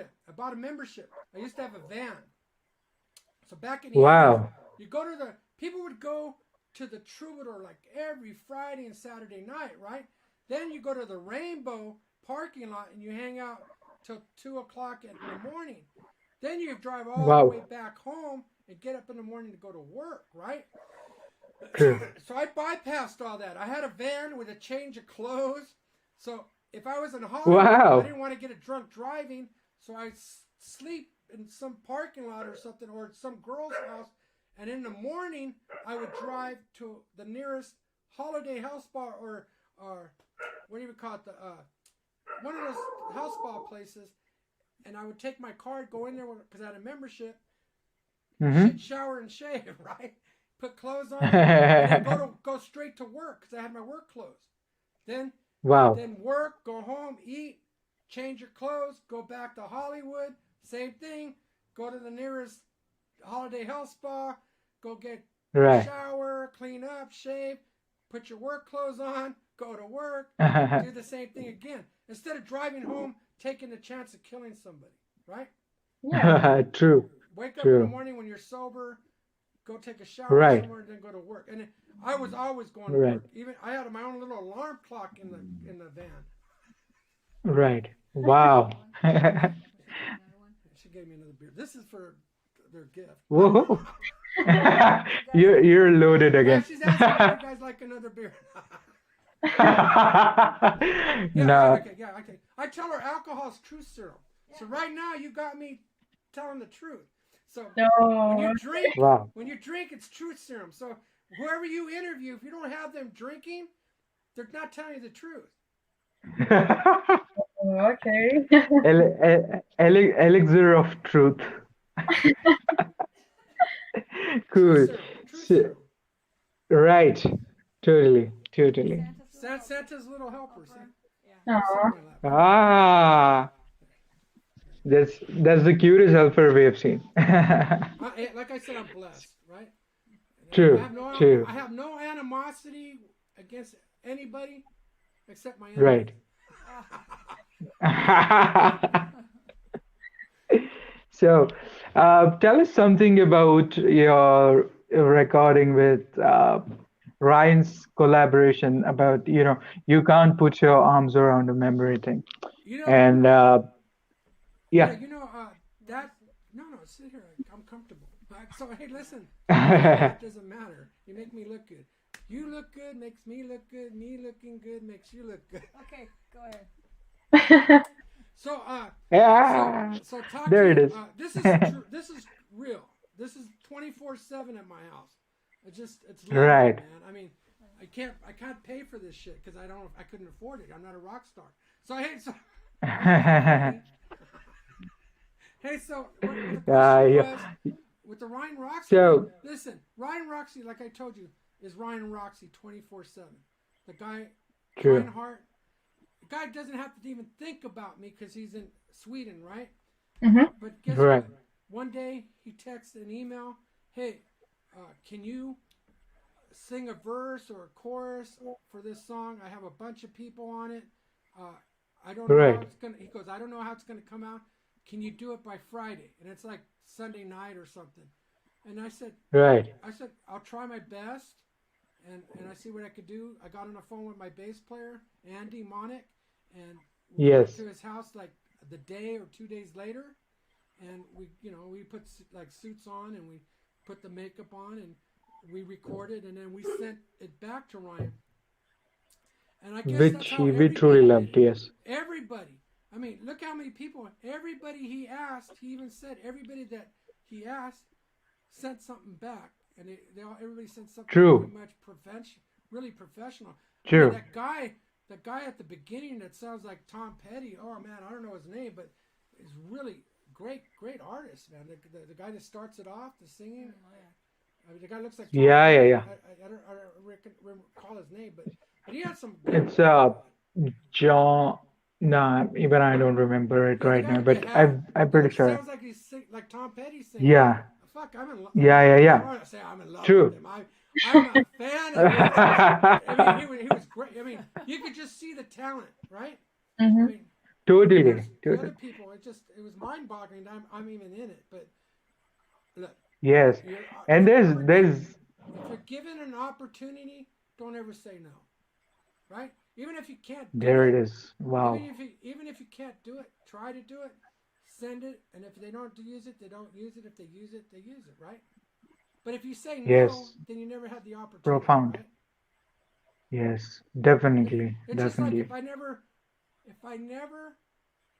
membership. I used to have a van. So back in the '80s, Wow. you go to the people would go to the Troubadour like every Friday and Saturday night, right? Then you go to the Rainbow parking lot and you hang out till 2 o'clock in the morning. Then you drive all the way Wow. back home and get up in the morning to go to work, right? True. So I bypassed all that. I had a van with a change of clothes. So if I was in Hollywood, I Wow. didn't want to get a drunk driving, so I sleep in some parking lot or something, or some girl's house. And in the morning, I would drive to the nearest holiday health spa, or what do you call it, one of those health spa places. And I would take my card, go in there because I had a membership, shit, Mm-hmm. shower, and shave, right? Put clothes on, and then go straight to work because I had my work clothes. Then Wow. then work, go home, eat, change your clothes, go back to Hollywood, same thing. Go to the nearest holiday health spa, go get a Right. shower, clean up, shave, put your work clothes on, go to work, do the same thing again. Instead of driving home, taking the chance of killing somebody, right? Yeah. True. Wake up in the True. morning when you're sober, go take a shower Right. somewhere, and then go to work. And I was always going to Right. work. Even I had my own little alarm clock in the van. Right. Wow. She gave me another beer. This is for their gift. Whoa. You're loaded again. She's asking if you guys like another beer. Yeah, No. okay, yeah, okay. I tell her alcohol's truth serum. So right now you got me telling the truth. So when No. you drink, Wow. it's truth serum. So whoever you interview, if you don't have them drinking, they're not telling you the truth. Okay. Elixir of truth. Truth Cool. serum. Truth So, serum. right. Totally. Totally. Santa's little helper. See? Go sit Aw. on my lap. Ah, that's the cutest helper we have seen. Like I said, I'm blessed, right? I True. have no True. I have no animosity against anybody except my enemies. Right. So, tell us something about your recording with Ryan's collaboration about, you can't put your arms around a memory thing. You know, And yeah, yeah. that. No, sit here. I'm comfortable. So hey, listen. That doesn't matter. You make me look good. You look good makes me look good. Me looking good makes you look good. Okay, go ahead. So Yeah. talk to There it you. is. This is true. This is real. This is 24/7 at my house. It's love, Right. man. I mean, I can't pay for this shit because I couldn't afford it. I'm not a rock star. So hey, hey, so what the question Yeah. was with the Ryan Roxie thing. So, Listen, Ryan Roxie, like I told you, is Ryan Roxie 24/7. The guy, true. Reinhardt, the guy doesn't have to even think about me because he's in Sweden, right? Mhm. But guess Right. what? One day he texts an email, hey, can you sing a verse or a chorus for this song? I have a bunch of people on it. I don't know how Right. it's gonna. He goes, I don't know how it's gonna come out. can you do it by Friday? And it's like Sunday night or something. And Right. I said, I'll try my best, and I see what I could do. I got on the phone with my bass player, Andy Monick, and we went Yes. to his house like the day or 2 days later, and we put like suits on and we put the makeup on and we recorded and then we sent it back to Ryan. And I guess that's Which how we truly everybody did loved. it. Yes. Everybody. I mean, look how many people. Everybody he asked, he even said everybody that he asked sent something back, and everybody sent something True. pretty much really professional. I mean, True. that guy at the beginning that sounds like Tom Petty. Oh man, I don't know his name, but he's really great artist, man. The guy that starts it off, the singing. I mean, the guy looks like Tom Yeah. Yeah. Petty. Yeah. I don't recall his name, but he had some good. It's John. Nah, even I don't remember it Yeah, the right guy now, with the but hat I'm that pretty sure. sounds like like Tom Petty singing. Yeah. Fuck, Yeah. Yeah. I Yeah. don't want to say I'm in love with True. him. I'm a fan of his. I mean, he was great. I mean, you could just see the talent, right? I Mm-hmm. mean, Totally. there's the Totally. other people. It was mind-boggling. I'm even in it, but look, Yes. you're, And if you're ever there's if you're given an opportunity, don't ever say no, right? Even if you can't do there it it, is. Wow. even if you can't do it, try to do it. Send it, and if they don't use it, they don't use it. If they use it, they use it, right? But if you say no, Yes. then you never had the opportunity, Profound. right? Yes. It, Definitely. it's just like Definitely. if I never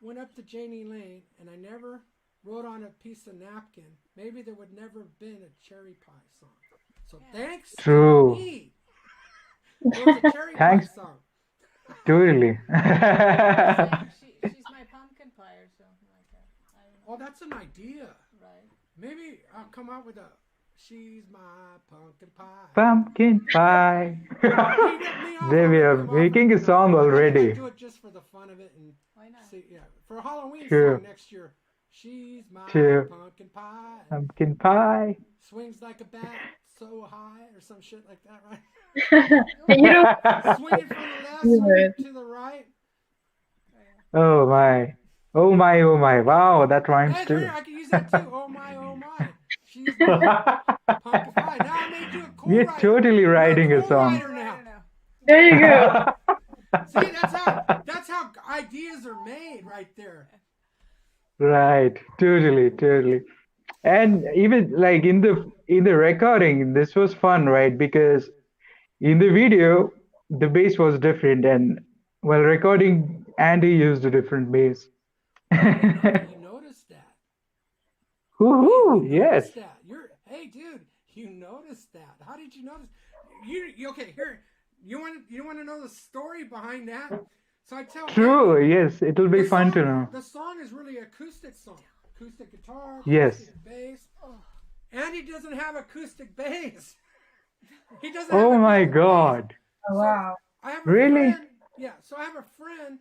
went up to Janie Lane and I never wrote on a piece of napkin, maybe there would never have been a cherry pie song. So thanks to True. me, there was a cherry pie Thanks. song. Totally. She's my pumpkin pie or something like that. I don't Oh, know. that's an idea. Right. Maybe I'll come out with a "She's my pumpkin pie." Pumpkin pie. You get me off There on we it. are I'm off. making a song I think I already. do it just for the fun of it and Why not? see. Yeah, for a Halloween True. song next year. She's my True. pumpkin pie. Pumpkin pie. Swings like a bat, so high, or some shit like that, right? And you know, Swinging from the left, you swinging would. to the right. Oh my. Oh my, oh my. Wow, that rhymes Hey, too. there, I can use that too. Oh my, she's my pumpkin pie. Now I made you a We're co-writer. totally You're a writing a song. co-writer now. There you go. See, that's how ideas are made right there. Right, totally. And even like in the recording, this was fun, right? Because in the video, the bass was different, and while recording, Andy used a different bass. Oh, you noticed that. Hey, Woohoo! you Yes. noticed that. Hey, dude, you noticed that. How did you notice? Okay? Here, you want to know the story behind that? So I tell True. Andy, Yes, it'll be fun to know. the song is really an acoustic song, acoustic guitar, Yes. acoustic bass. Andy doesn't have acoustic bass. He doesn't have Oh my acoustic bass. God. Oh, wow. I have a Really? friend. Yeah, so I have a friend.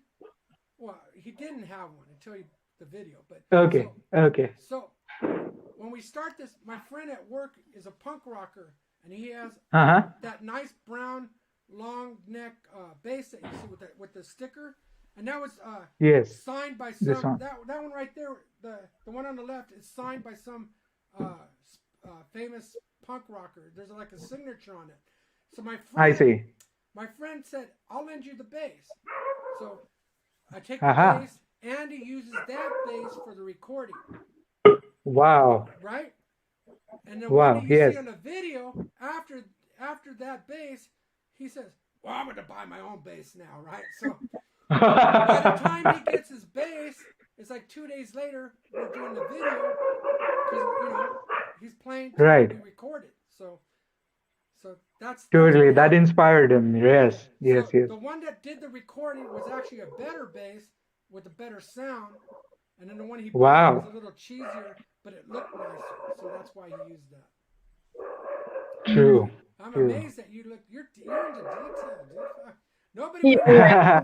Well, he didn't have one until the video, but Okay. Okay. so when we start this, my friend at work is a punk rocker, and he has Uh-huh. that nice brown long neck bass that you see with the sticker, and that was Yes. signed by This some one. that one right there. The one on the left is signed by some famous punk rocker. There's like a signature on it. So I see. my friend said, "I'll lend you the bass." So I take the Aha. bass. Andy uses that bass for the recording, Wow. right? And then Wow. one that you Yes. see on the video, after that bass, he says, "Well, I'm going to buy my own bass now," right? So by the time he gets his bass, it's like 2 days later. We're doing the video because he's playing to Right. be recorded. So that's Totally. what That happened. inspired him. Yes. Yeah. Yes. So Yes. the one that did the recording was actually a better bass with a better sound, and then the one he bought Wow. was a little cheesier, but it looked nicer. So that's why he used that. True. I'm True. amazed that you're into detail, dude. Nobody He would ever is. look at,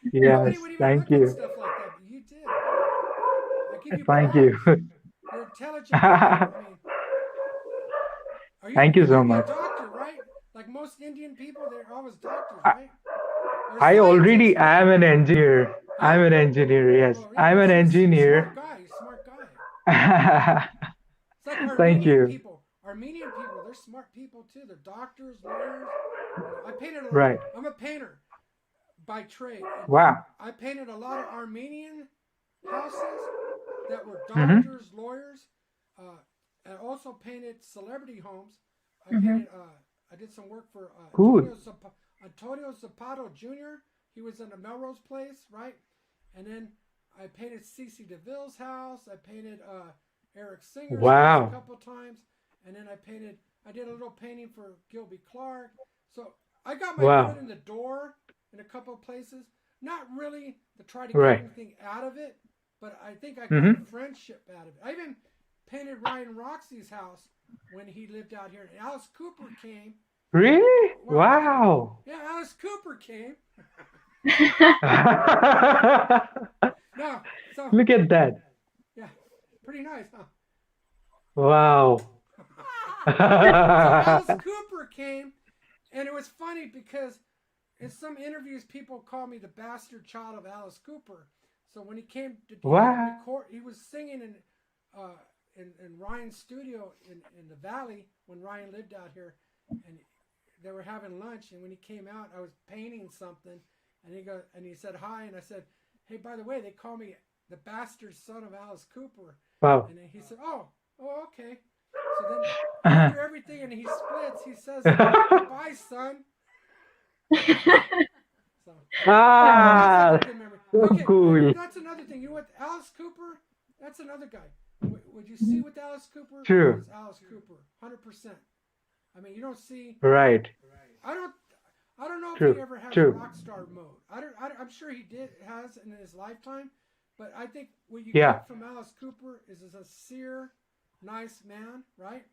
nobody Yes. would even Thank look at you. stuff like that, but you did. I give you Thank you. props. You're an intelligent guy. I mean, Thank you you're so gonna be a much. doctor, right? Like most Indian people, they're always doctors, I, right? Or I already scientists, right? am an engineer. I'm Huh? an engineer. Yes, Well, yeah, I'm but an see, smart engineer. guy, smart guy. Thank It's like Armenian you. people. Armenian people, they're smart people too. They're doctors, lawyers. I painted a. Right. I'm a painter by trade, and Wow. I painted a lot of Armenian houses that were Mm-hmm. doctors, lawyers. Uh, I also painted celebrity homes. I Mhm. painted. I did some work for Cool. Antonio Zapato Jr. He was in the Melrose Place, right? And then I painted CeCe DeVille's house. I painted Eric Singer's house a Wow. couple times, and then I did a little painting for Gilby Clarke. So I got my foot Wow. in the door in a couple of places. Not really to try to get Right. anything out of it, but I think I got Mm-hmm. friendship out of it. I even painted Ryan Roxie's house when he lived out here. And Alice Cooper came. Really? Well, Wow. yeah, Alice Cooper came. No, so Look at that. yeah, pretty nice, huh? Wow. So Alice Cooper came, and it was funny because in some interviews people call me the bastard child of Alice Cooper. So when he came to Wow. record, he was singing in Ryan's studio in the Valley when Ryan lived out here, and they were having lunch. And when he came out, I was painting something, and he said hi, and I said, hey, by the way, they call me the bastard son of Alice Cooper, Wow. and then he said, oh, okay. So then after everything, and he splits, he says, goodbye, son. So that's like a Ah, good memory. so Okay, cool. that's another thing. You know what? Alice Cooper, that's another guy. Would you see with Alice Cooper? It True. was Alice Cooper, 100%. I mean, you don't see. Right. I don't. I don't know if he True. ever has True. rock star mode. I'm sure he has in his lifetime, but I think what you Yeah. get from Alice Cooper is a sincere, nice man, right?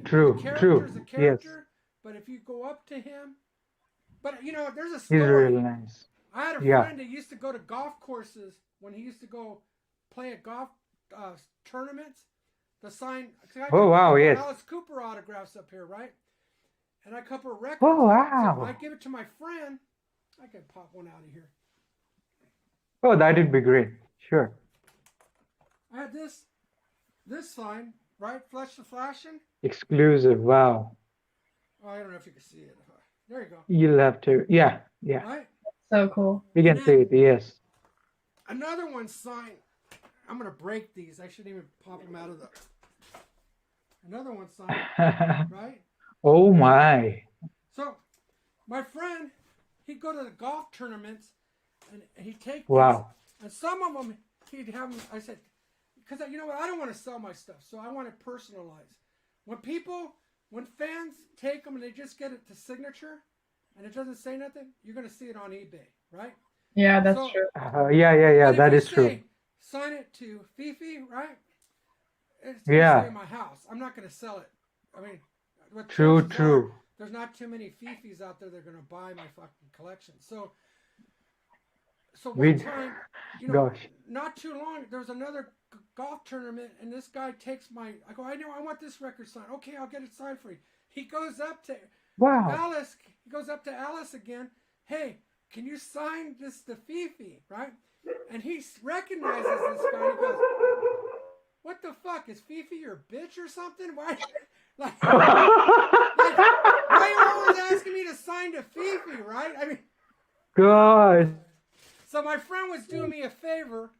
The True. character True. is a Yes. character, but if you go up to him, but there's a He's really story. nice. I had a Yeah. friend that used to go to golf courses when he used to go play at golf tournaments. The sign, cause I got Oh a wow. couple Yes. Alice Cooper autographs up here, right? And I couple of records. Oh So I wow. give it to my friend. I could pop one out of here. Oh, that'd be great. Sure. I had this sign, right? Flesh to Flashing. Exclusive. Wow. Oh, I don't know if you can see it. There you go. You'll have to. Yeah. Yeah. Right? So cool. We And can see then it. Yes. another one sign. I'm gonna break these. I shouldn't even pop them out of the. Another one sign, right? Oh my. So my friend, he'd go to the golf tournaments, and he'd take these, Wow. and some of them he'd have them. I said, because you know what? I don't want to sell my stuff, so I want it personalized. When fans take them and they just get it to signature, and it doesn't say nothing, you're gonna see it on eBay, right? Yeah, that's So, true. Yeah. Yeah. Yeah. but if That you is true. say sign it to Fifi, right? It's gonna stay Yeah. in my house. I'm not gonna sell it. I mean, what True. chances are True. there's not too many Fifis out there that are gonna buy my fucking collection. So one We. time, Gosh. not too long, there was another golf tournament, and this guy takes my. I go, I want this record signed. Okay, I'll get it signed for you. He goes up to Wow. Alice. He goes up to Alice again. Hey, can you sign this to Fifi, right? And he recognizes this guy. And he goes, "What the fuck is Fifi your bitch or something? Why, like, why are you always asking me to sign to Fifi, right? I mean." Gosh. So my friend was doing me a favor,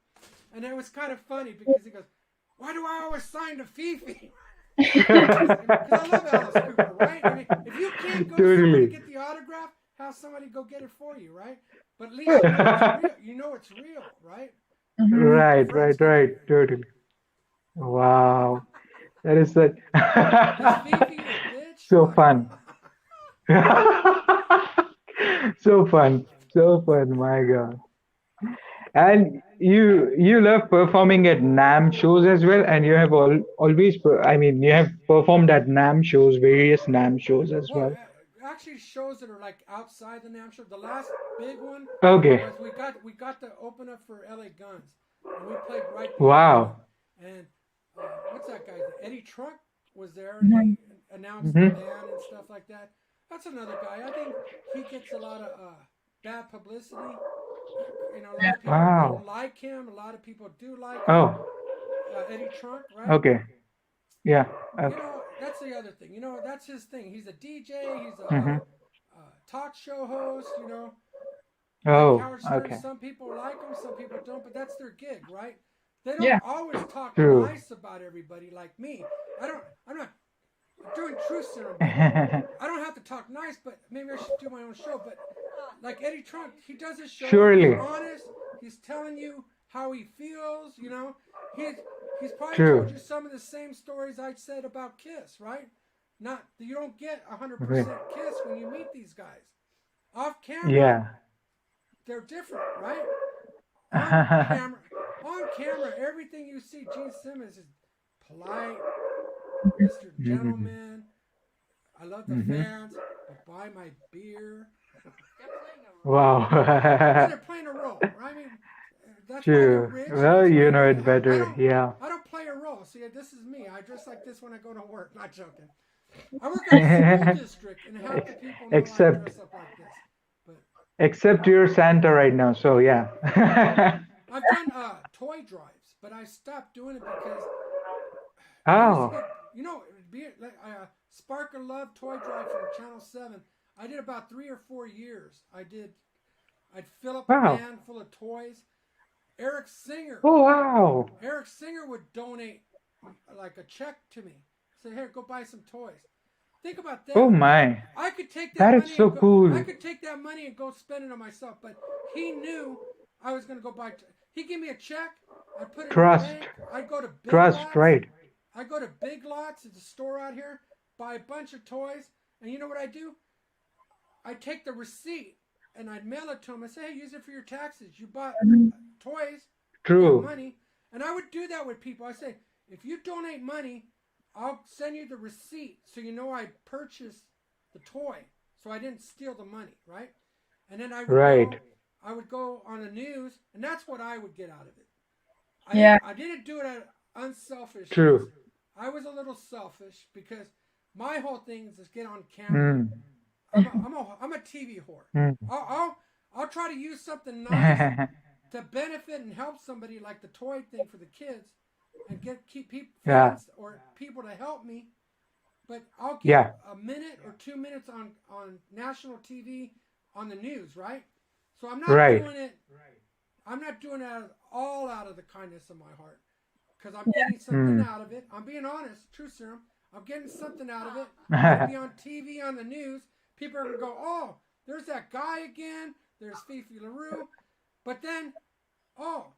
and it was kind of funny because he goes, "Why do I always sign to Fifi?" Because I love Alice Cooper, right? I mean, if you can't go somewhere to Totally. get the autograph, have somebody go get it for you, right? But at least you know it's real. You know it's real, right? Mhm. Right. Right. Friends Right. together. Totally. Wow. That is such. Is Fifi your bitch? So fun. So fun. So fun. My God. And you love performing at NAM shows as well, and you have always I mean you have performed at NAM shows, various NAM shows as Well, well. actually, shows that are like outside the NAMM show. The last big one Okay. was we got to open up for LA Guns, and we played right before them. Wow. And what's that guy? Eddie Trunk was there, and Mhm. he announced the Hmm. band and stuff like that. That's another guy. I think he gets a lot of bad publicity You know, a lot of people Wow. don't like him. A lot of people do like him. Oh, Eddie Trunk, right? okay. Yeah. You Okay. know, that's the other thing. You know, that's his thing. He's a DJ. He's Mm-hmm. a talk show host. You know, like Oh, Howard Stern. okay. Some people like him, some people don't. But that's their gig, right? They don't Yeah. always talk True. nice about everybody like me. I don't. I'm not doing Truth Serum, but I don't have to talk nice. But maybe I should do my own show. But like Eddie Trunk, he does his show. He's Surely. honest. He's telling you how he feels. You know, he's he's probably told True. you some of the same stories I said about Kiss, right? Not you don't get Right. 100% Kiss when you meet these guys. Off camera, Yeah. they're different, right? On camera, on camera, everything you see, Gene Simmons is polite, Mr. Mm-hmm. Gentleman. I love the Mm-hmm. fans, but buy my beer. They're playing a role. Yeah, Wow. they're playing a role. Right? I mean, that's why they're True. rich. Well, That's why you know they're it better. Yeah. I don't play a role. See, this is me. I dress like this when I go to work. Not joking. I work at a school district, and half the people know I Except dress up like this. But except you're Santa right now, so yeah. I've done toy drives, but I stopped doing it because I used to Oh, get, you know, like Spark of Love toy drive from Channel 7. I did about 3 or 4 years. I'd fill up a wow. van full of toys. Eric Singer. Oh, wow. Eric Singer would donate like a check to me. Say, here, go buy some toys. Think about Oh that. my. I could take that That is money so and go. I cool. could take that money and go spend it on myself. But he knew I was going to go buy. He gave me a check. I put it in the Trust. bank. I'd go to Big Trust, Lots. right? I go to Big Lots. It's a store out here. Buy a bunch of toys. And you know what I do? I take the receipt and I'd mail it to him. I say, hey, use it for your taxes. You bought toys. You got True. money. And I would do that with people. I say, if you donate money, I'll send you the receipt so you know I purchased the toy. So I didn't steal the money, right? And then Right. I would go on the news, and that's what I would get out of it. Yeah. I didn't do it out of unselfishness. True. I was a little selfish because my whole thing is to get on camera. Mm. I'm a TV whore. Mm. I'll try to use something nice to benefit and help somebody, like the toy thing for the kids, and keep Yeah. fans or people to help me. But I'll get Yeah. a minute or 2 minutes on national TV on the news, right? So I'm not Right. doing it. I'm not doing it all out of the kindness of my heart, because I'm getting something Mm. out of it. I'm being honest, True Serum. I'm getting something out of it. I'm gonna be on TV, on the news. People are gonna go, oh, there's that guy again. There's Fifi Larue. But then, oh,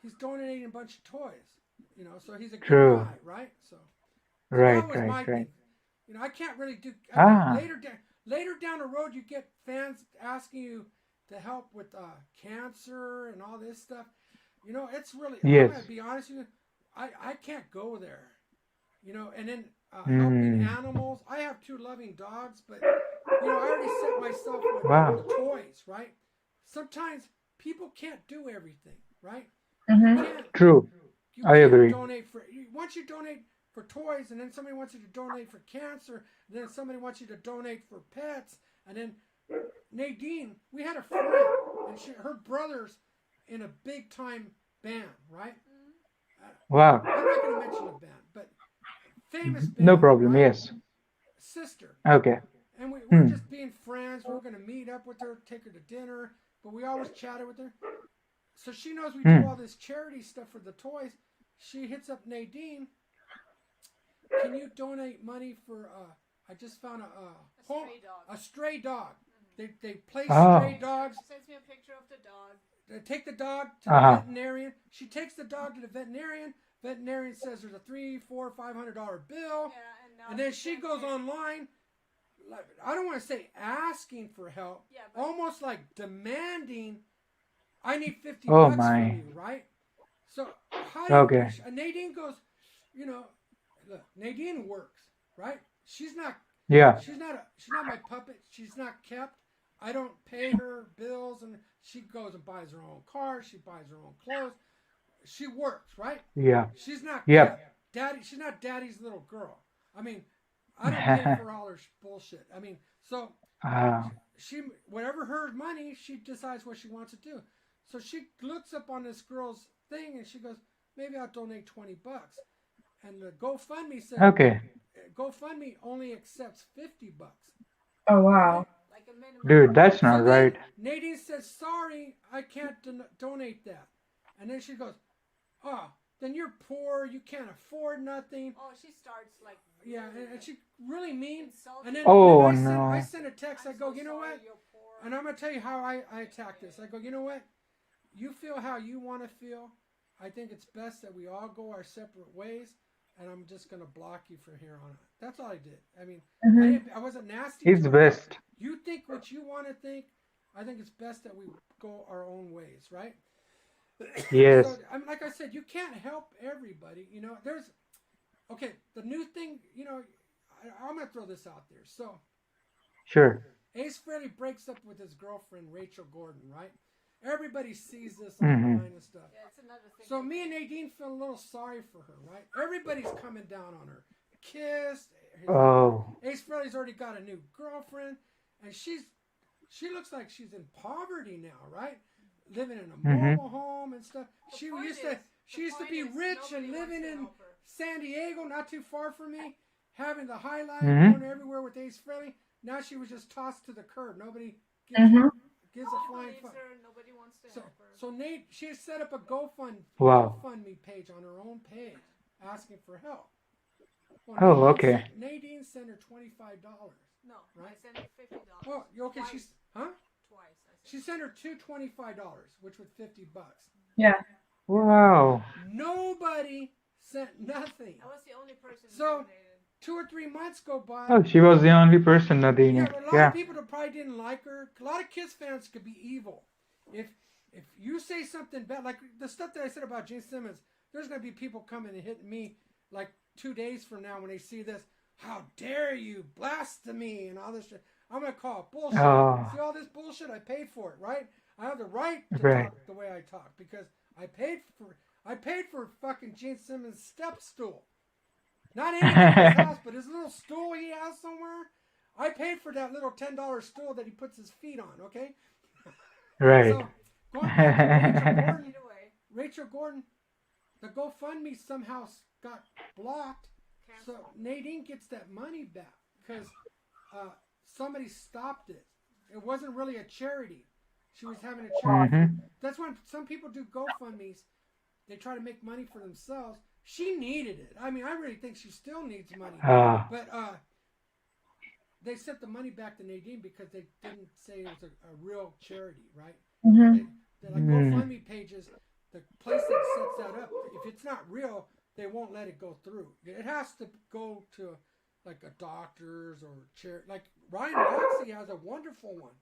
he's donating a bunch of toys. You know, so he's a good True. guy, right? So Right, that was right, my right. thing. You know, I can't really do. Ah. Later down the road, you get fans asking you to help with cancer and all this stuff. You know, it's really. I'm Yes. gonna be honest with you. I can't go there. You know, and then helping Mm. animals. I have 2 loving dogs, but you know, I already set myself with Wow. the toys, right? Sometimes people can't do everything, right? Mhm. You can't. True. You I can't agree. donate for. Once you donate for toys, and then somebody wants you to donate for cancer, and then somebody wants you to donate for pets, and then Nadine, we had a friend, and her brother's in a big time band, right? Wow. I'm not going to mention the band, but famous band, No problem. right? Yes. Sister. Okay. And we're Hmm. just being friends. We were going to meet up with her, take her to dinner, but we always chatted with her. So she knows we do all this charity stuff for the toys. She hits up Nadine. Can you donate money for? I just found a stray dog. They place Oh. stray dogs. Sends me a picture of the dog. They take the dog to Uh-huh. the veterinarian. She takes the dog to the veterinarian. Veterinarian says there's a $300, $400, $500 bill. Yeah, and now And then she goes online. Like, I don't want to say asking for help. Yeah, but Almost like demanding. I need 50 Oh bucks my. from you, right? So how do Okay. Nadine goes, you know, look, Nadine works, right? She's not Yeah. she's not my puppet. She's not kept. I don't pay her bills, and she goes and buys her own car. She buys her own clothes. She works, right? Yeah. She's not Yep. kept. Daddy. She's not daddy's little girl. I mean, I don't pay for all her bullshit. I mean, so Ah. she whatever her money, she decides what she wants to do. So she looks up on this girl's thing and she goes, maybe I'll donate $20. And the GoFundMe said, Okay. GoFundMe only accepts $50. Oh Okay. wow. Like a minimum. Dude, that's So not then right. Nadine says, sorry, I can't donate that. And then she goes, oh, then you're poor, you can't afford nothing. Oh, she starts like. Yeah, and she really mean. Insulting. And then, Oh, I no. sent a text. I I'm go, so you know sorry what? you're poor. And I'm gonna tell you how I attack this. I go, you know what? You feel how you want to feel. I think it's best that we all go our separate ways. And I'm just gonna block you from here on out. That's all I did. I mean, I wasn't nasty He's to her. best. You think what you want to think. I think it's best that we go our own ways, right? Yes. So, like I said, you can't help everybody. You know, okay, the new thing, you know, I'm going to throw this out there. So, Sure. Ace Frehley breaks up with his girlfriend, Rachel Gordon, right? Everybody sees this Mm-hmm. online and stuff. Yeah, it's another thing. So, me and Nadine feel a little sorry for her, right? Everybody's coming down on her. Kissed. Oh. Ace Frehley's already got a new girlfriend, and she looks like she's in poverty now, right? Living in a mobile home and stuff. She used to be rich and living in San Diego, not too far from me, having the highlight going everywhere with Ace Frehley. Now she was just tossed to the curb. Nobody gives a flying fuck. Nobody wants to help her. So Nate, she has set up a Wow. GoFundMe page on her own page, asking for help. Well, Oh, okay. Nadine sent her $25. No, Right? I sent her $50. Oh, okay. Twice. Huh? Twice. I She sent her two $25, which was $50. Yeah. Wow. Nobody sent nothing. was the only person who So donated. 2 or 3 months go by. Oh, she was the only person, Yeah, Nadine. but a lot Yeah. of people that probably didn't like her. A lot of Kiss fans could be evil. If you say something bad, like the stuff that I said about Gene Simmons, there's gonna be people coming and hitting me like 2 days from now when they see this. How dare you blasphemy and all this shit? I'm gonna call it bullshit. Oh. See all this bullshit? I paid for it, right? I have the right to Right. talk the way I talk because I paid for fucking Gene Simmons' step stool. Not anything in his house, but his little stool he has somewhere. I paid for that little $10 stool that he puts his feet on, okay? Right. So, going back to Either way, Rachel Gordon, the GoFundMe somehow got blocked. So Nadine gets that money back because somebody stopped it. It wasn't really a charity. She was having a charity. That's when some people do GoFundMes. They try to make money for themselves. She needed it. I mean, I really think she still needs money. But they sent the money back to Nadine because they didn't say it was a real charity, right? They're like GoFundMe pages, the place that sets that up, if it's not real, they won't let it go through. It has to go to like a doctor's or charity. Like Ryan Roxie has a wonderful one.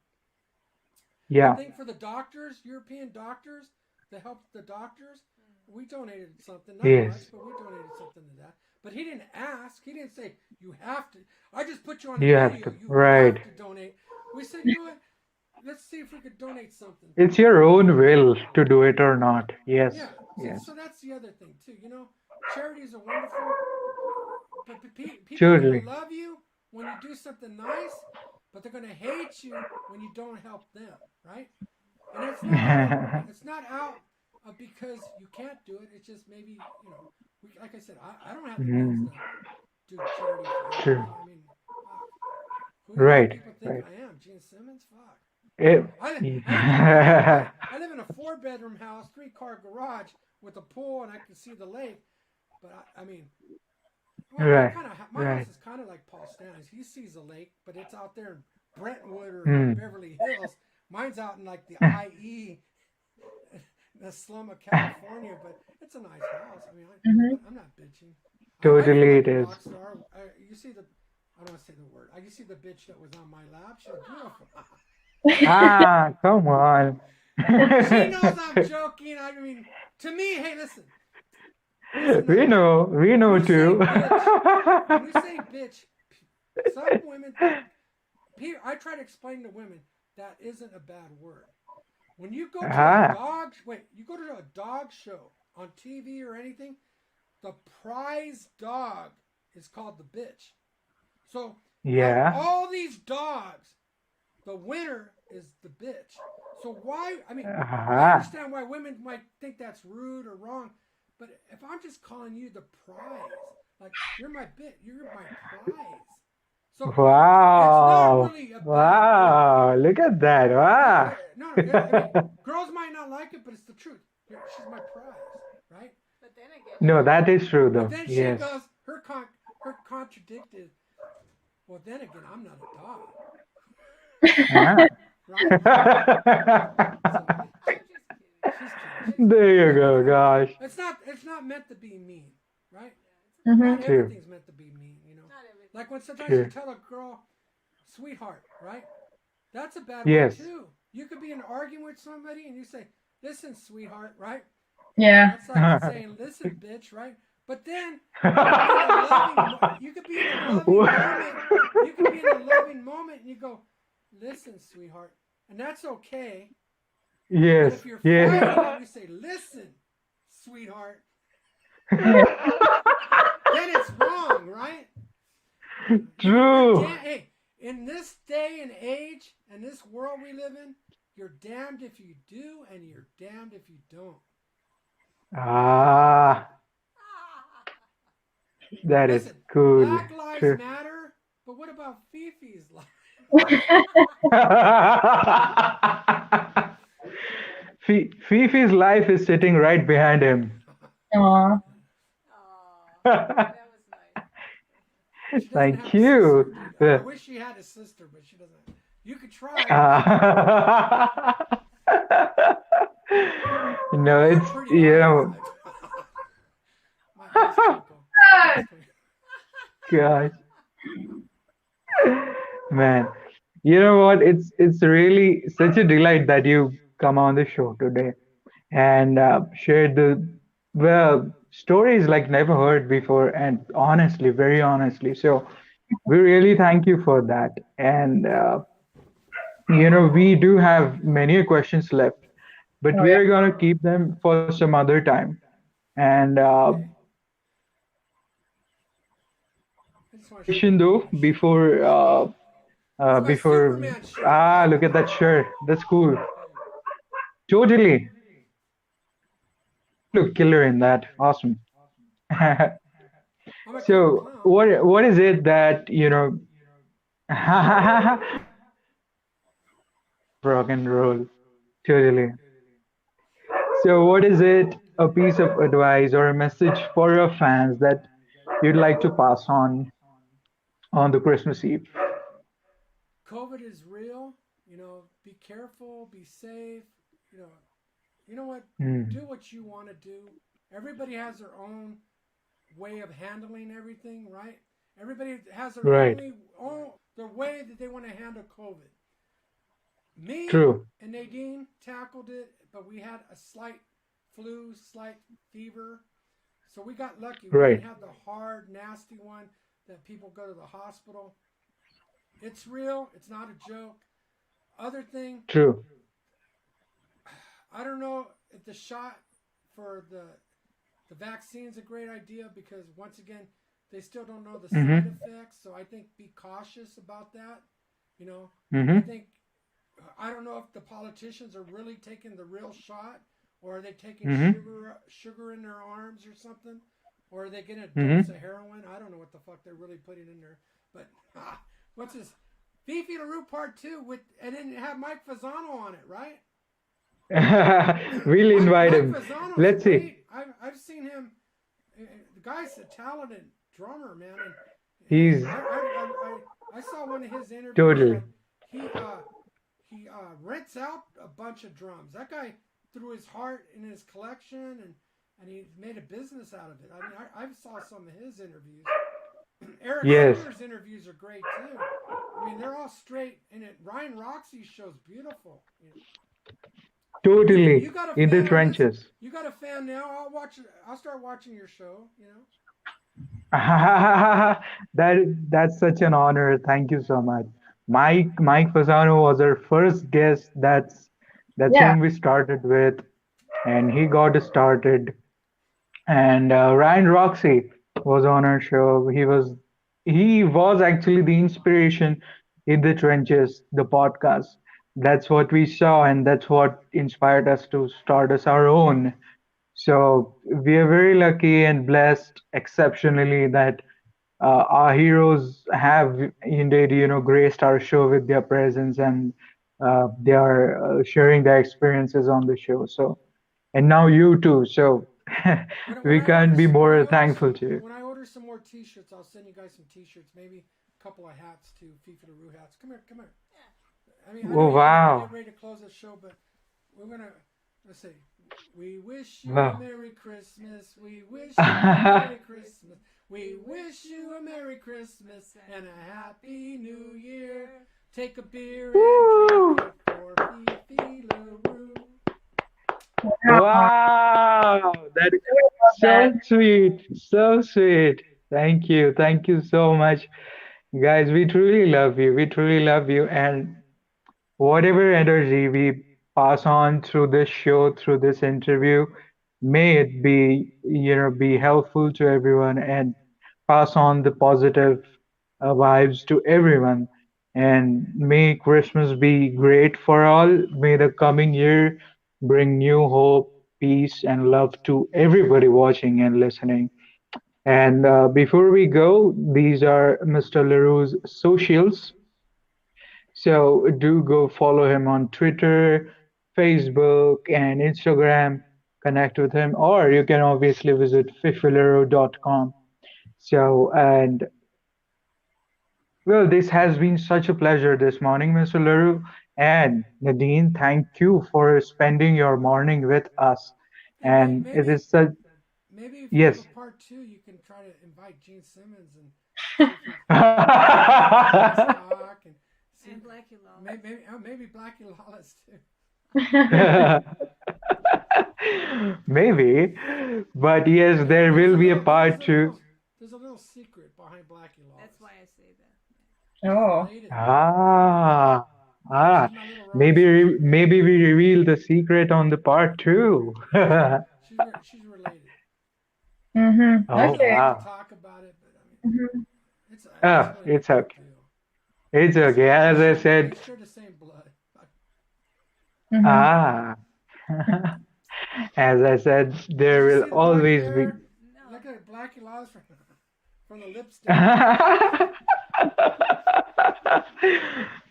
Yeah. I think for the doctors, European doctors, to help the doctors, we donated something. Not Yes. much, but we donated something to that. But he didn't ask. He didn't say, you have to. I just put you on the You video. have to. You Right. have to donate. We said, you know what? Let's see if we could donate something. It's your own will to do it or not. Yes. Yeah. Yes. So that's the other thing, too. You know, charities are wonderful. But people are Totally. going to love you when you do something nice, but they're going to hate you when you don't help them, right? And it's not out because you can't do it. It's just maybe, you know, like I said, I don't have the means to do charity for Sure. everybody. I mean, who do Right. people think Right. I am? Gene Simmons? Fuck. It, I live in a 4-bedroom house, 3-car garage with a pool, and I can see the lake. But I mean, well, Right. my Right. house is kind of like Paul Stanley's. He sees a lake, but it's out there in Brentwood or Beverly Hills. Mine's out in like the IE, the slum of California, but it's a nice house. I mean, I'm not bitching. Totally I feel it like a is. rock star. You see I don't want to say the word. You see the bitch that was on my lap? She was beautiful. Ah, come on. She knows I'm joking. I mean, to me, hey, listen. We know When you too. say bitch, some women, I try to explain to women that isn't a bad word. When you go to you go to a dog show on TV or anything, the prize dog is called the bitch. So Yeah. all these dogs The winner is the bitch. So why? I mean, I Ah, understand why women might think that's rude or wrong, but if I'm just calling you the prize, like you're my bit, you're my prize. So it's not wow. really about you. Wow. Look at that. No, Wow. no, no. I mean, girls might not like it, but it's the truth. She's my prize, right? But then again, you No, know, that is true But though. then she Yes. goes, her contradicted. Well, then again, I'm not a dog, Ah. right? So I'm just kidding. she's kidding. She's kidding. There you But go, gosh. it's not. It's not meant to be mean, right? Yeah, it's Not Mhm. True. everything's meant to be mean, you know. not everything. Like when sometimes you True. tell a girl, "Sweetheart," right? That's a bad way Yes. too. You could be in arguing with somebody and you say, "Listen, sweetheart," right? Yeah. That's like saying, "Listen, bitch," right? But then you could be in a you could be in a loving moment. You could be in a loving moment and you go, "Listen, sweetheart," and that's okay. But if Yes. you're fighting Yeah. and you say, "Listen, sweetheart," Yeah. then it's wrong, right? You're True. damn. Hey, in this day and age and this world we live in, you're damned if you do and you're damned if you don't. Ah, that is Listen, cool. Black Lives True. Matter, but what about Fifi's life? Fifi's life is sitting right behind him. Aw. Oh, that was nice. She doesn't Thank have a sister, you. dude. I wish she had a sister, but she doesn't. You could try. No, You're it's pretty obvious. My eyes twinkle. My eyes twinkle. gosh, man. You know what? It's really such a delight that you come on the show today and share the well stories like never heard before, and honestly, very honestly. So we really thank you for that. And we do have many questions left, but Oh we yeah. are gonna keep them for some other time. And Okay. I just want to show question you though my shirt. before It's my before Superman shirt. look at that shirt. That's cool. Totally. You look killer in that. Awesome. I'm a killer So clown. what is it that rock and roll? Totally. So what is it a piece of advice or a message for your fans that you'd like to pass on the Christmas Eve? COVID is real. Be careful, be safe. You know, you know what? Hmm. Do what you want to do. Everybody has their own way of handling everything, right? Everybody has their Right. their way that they want to handle COVID. Me True. and Nadine tackled it, but we had a slight flu, slight fever. So we got lucky. We didn't Right. have the hard, nasty one that people go to the hospital. It's real. It's not a joke. Other thing, True. I don't know if the shot for the vaccine's a great idea because once again, they still don't know the side Mm-hmm. effects. So I think be cautious about that. You know, I Mm-hmm. think I don't know if the politicians are really taking the real shot, or are they taking Mm-hmm. sugar in their arms or something, or are they getting a dose Mm-hmm. of heroin? I don't know what the fuck they're really putting in there. But what's this? Fifi Larue Part Two with, and then have Mike Fasano on it, right? We'll invite Mike him. Fasano's Let's see. great. I've seen him. The guy's a talented drummer, man, and He's I saw one of his interviews totally. that he rents out a bunch of drums. That guy threw his heart in his collection and he made a business out of it. I mean, I saw some of his interviews. Eric Yes. Singer's interviews are great too. I mean, they're all straight in it. Ryan Roxie show's beautiful. You Totally. got a In the fan on this? trenches. You got a fan now? I'll watch. I'll start watching your show. That's such an honor. Thank you so much. Mike Fasano was our first guest. That's Yeah. whom we started with, and he got started. And Ryan Roxie was on our show. He was actually the inspiration in the trenches, the podcast. That's what we saw, and that's what inspired us to start us our own. So we are very lucky and blessed exceptionally that our heroes have indeed, graced our show with their presence, and they are sharing their experiences on the show. So, and now you too. So we can't be more thankful to you. when I order some more T-shirts, I'll send you guys some T-shirts, maybe a couple of hats too, Fifi Larue hats. Come here, come here. I mean, I know Oh you're gonna get wow, ready to close the show, but we're gonna let's see. We wish you a wow. Merry Christmas. We wish you a Merry Christmas. We wish you a Merry Christmas and a Happy New Year. Take a beer and drink Woo! it for Fifi Larue. Wow. Wow, that is That. so sweet, so sweet. Thank you so much, guys. We truly love you. We truly love you, and whatever energy we pass on through this show, through this interview, may it be, be helpful to everyone and pass on the positive vibes to everyone. And may Christmas be great for all. May the coming year bring new hope, peace, and love to everybody watching and listening. And before we go, these are Mr. Leroux's socials. So do go follow him on Twitter, Facebook, and Instagram. Connect with him, or you can obviously visit fifilero.com. So, and well, this has been such a pleasure this morning, Mr. Leroux. And Nadine, thank you for spending your morning with us. Hey, And it is such, maybe if you have a yes. part two, you can try to invite Gene Simmons and see if he can have a nice talk and see And Blackie Lawless. maybe Blackie Lawless too. Maybe, but yes, there will be a part two. There's a little secret behind Blackie Lawless. That's why I say that. She's Oh. related. Ah, She's ah, my little maybe Roxie. maybe we reveal the secret on the part two. She's related. I Oh don't Okay. like to wow. talk about it, but I mean, Mhm. it's Ah, really no it's big okay. deal. It's okay. As I We said, share the same blood. Mhm. ah, as I said, Did there you will see the back always be. there? No. Look at Blackie Lawless from the lipstick.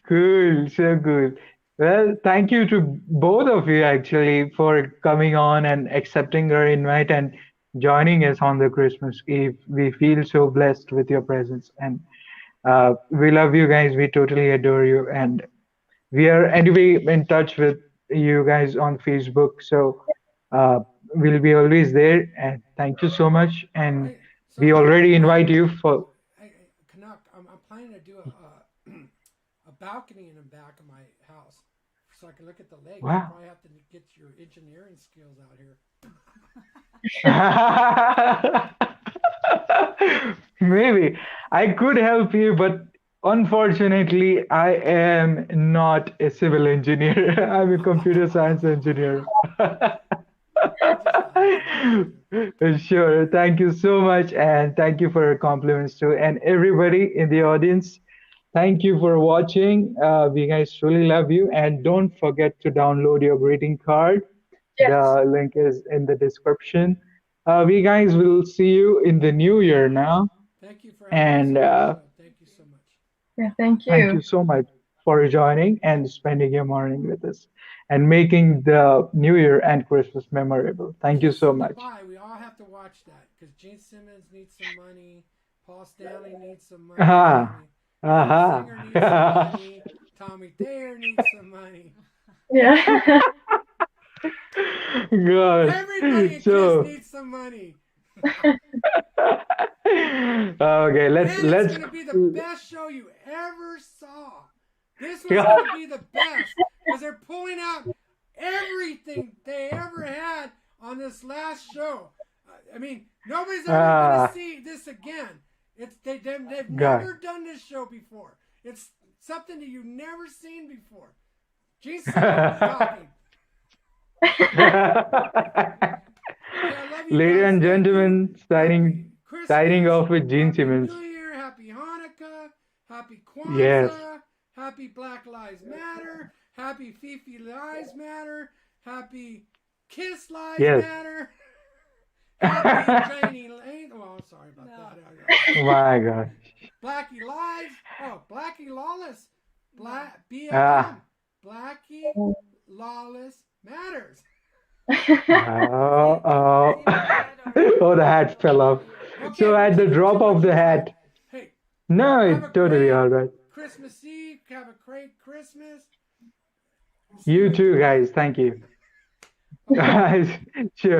Cool, so cool. Well, thank you to both of you actually for coming on and accepting our invite and joining us on the Christmas Eve. We feel so blessed with your presence, and we love you guys. We totally adore you, and we are anyway in touch with you guys on Facebook. So uh, we'll be always there. And thank you so much. And Hey, so we I'm already planning. invite you for. Canuck, I'm planning to do a balcony in the back of my house so I can look at the lake. I Wow. probably have to get your engineering skills out here. Maybe I could help you, but unfortunately, I am not a civil engineer. I'm a computer science engineer. I just thought I'd throw that out there. Sure. Thank you so much. And thank you for your compliments too. And everybody in the audience, thank you for watching. We guys truly love you. And don't forget to download your greeting card. Yes. The link is in the description. We guys will see you in the new year now. Thank you for having us And on your show. Thank you so much. Yeah. Thank thank you you. so much for joining and spending your morning with us and making the New Year and Christmas memorable. Thank you Kiss so him much. goodbye. We all have to watch that because Gene Simmons needs some money. Paul Stanley needs some money. I Ah, mean, Adam aha. Singer needs some money. Tommy Thayer needs some money. Yeah. Gosh. Everybody in Kiss So, needs some money. okay, And it's going to be the best show you ever saw. This one's going to be the best because they're pulling out everything they ever had on this last show. I mean, nobody's ever going to ah, see this again. They've God. never done this show before. It's something that you've never seen before. Gene Simmons talking. Okay, I love you Ladies guys. and Thank you. gentlemen, Happy signing Christmas. off with Gene Happy Simmons. New Year. Happy Hanukkah. Happy Yes. Kwanzaa. Happy Black Lives Matter. Happy Fifi Lives Matter. Happy Kiss Lives Yes. Matter. Happy Janie Lane. Oh, I'm sorry about that. My God. Blackie Lives. Oh, Blackie Lawless. Ah. BLM. Blackie Lawless Matters. Oh, oh. Oh, the hat fell off. Okay, So we'll at the keep it drop too of much the time. hat, Hey, no, have a it's totally great all right. Christmas Eve. Have a great Christmas. See You in too, July. guys. Thank you. Guys, cheers.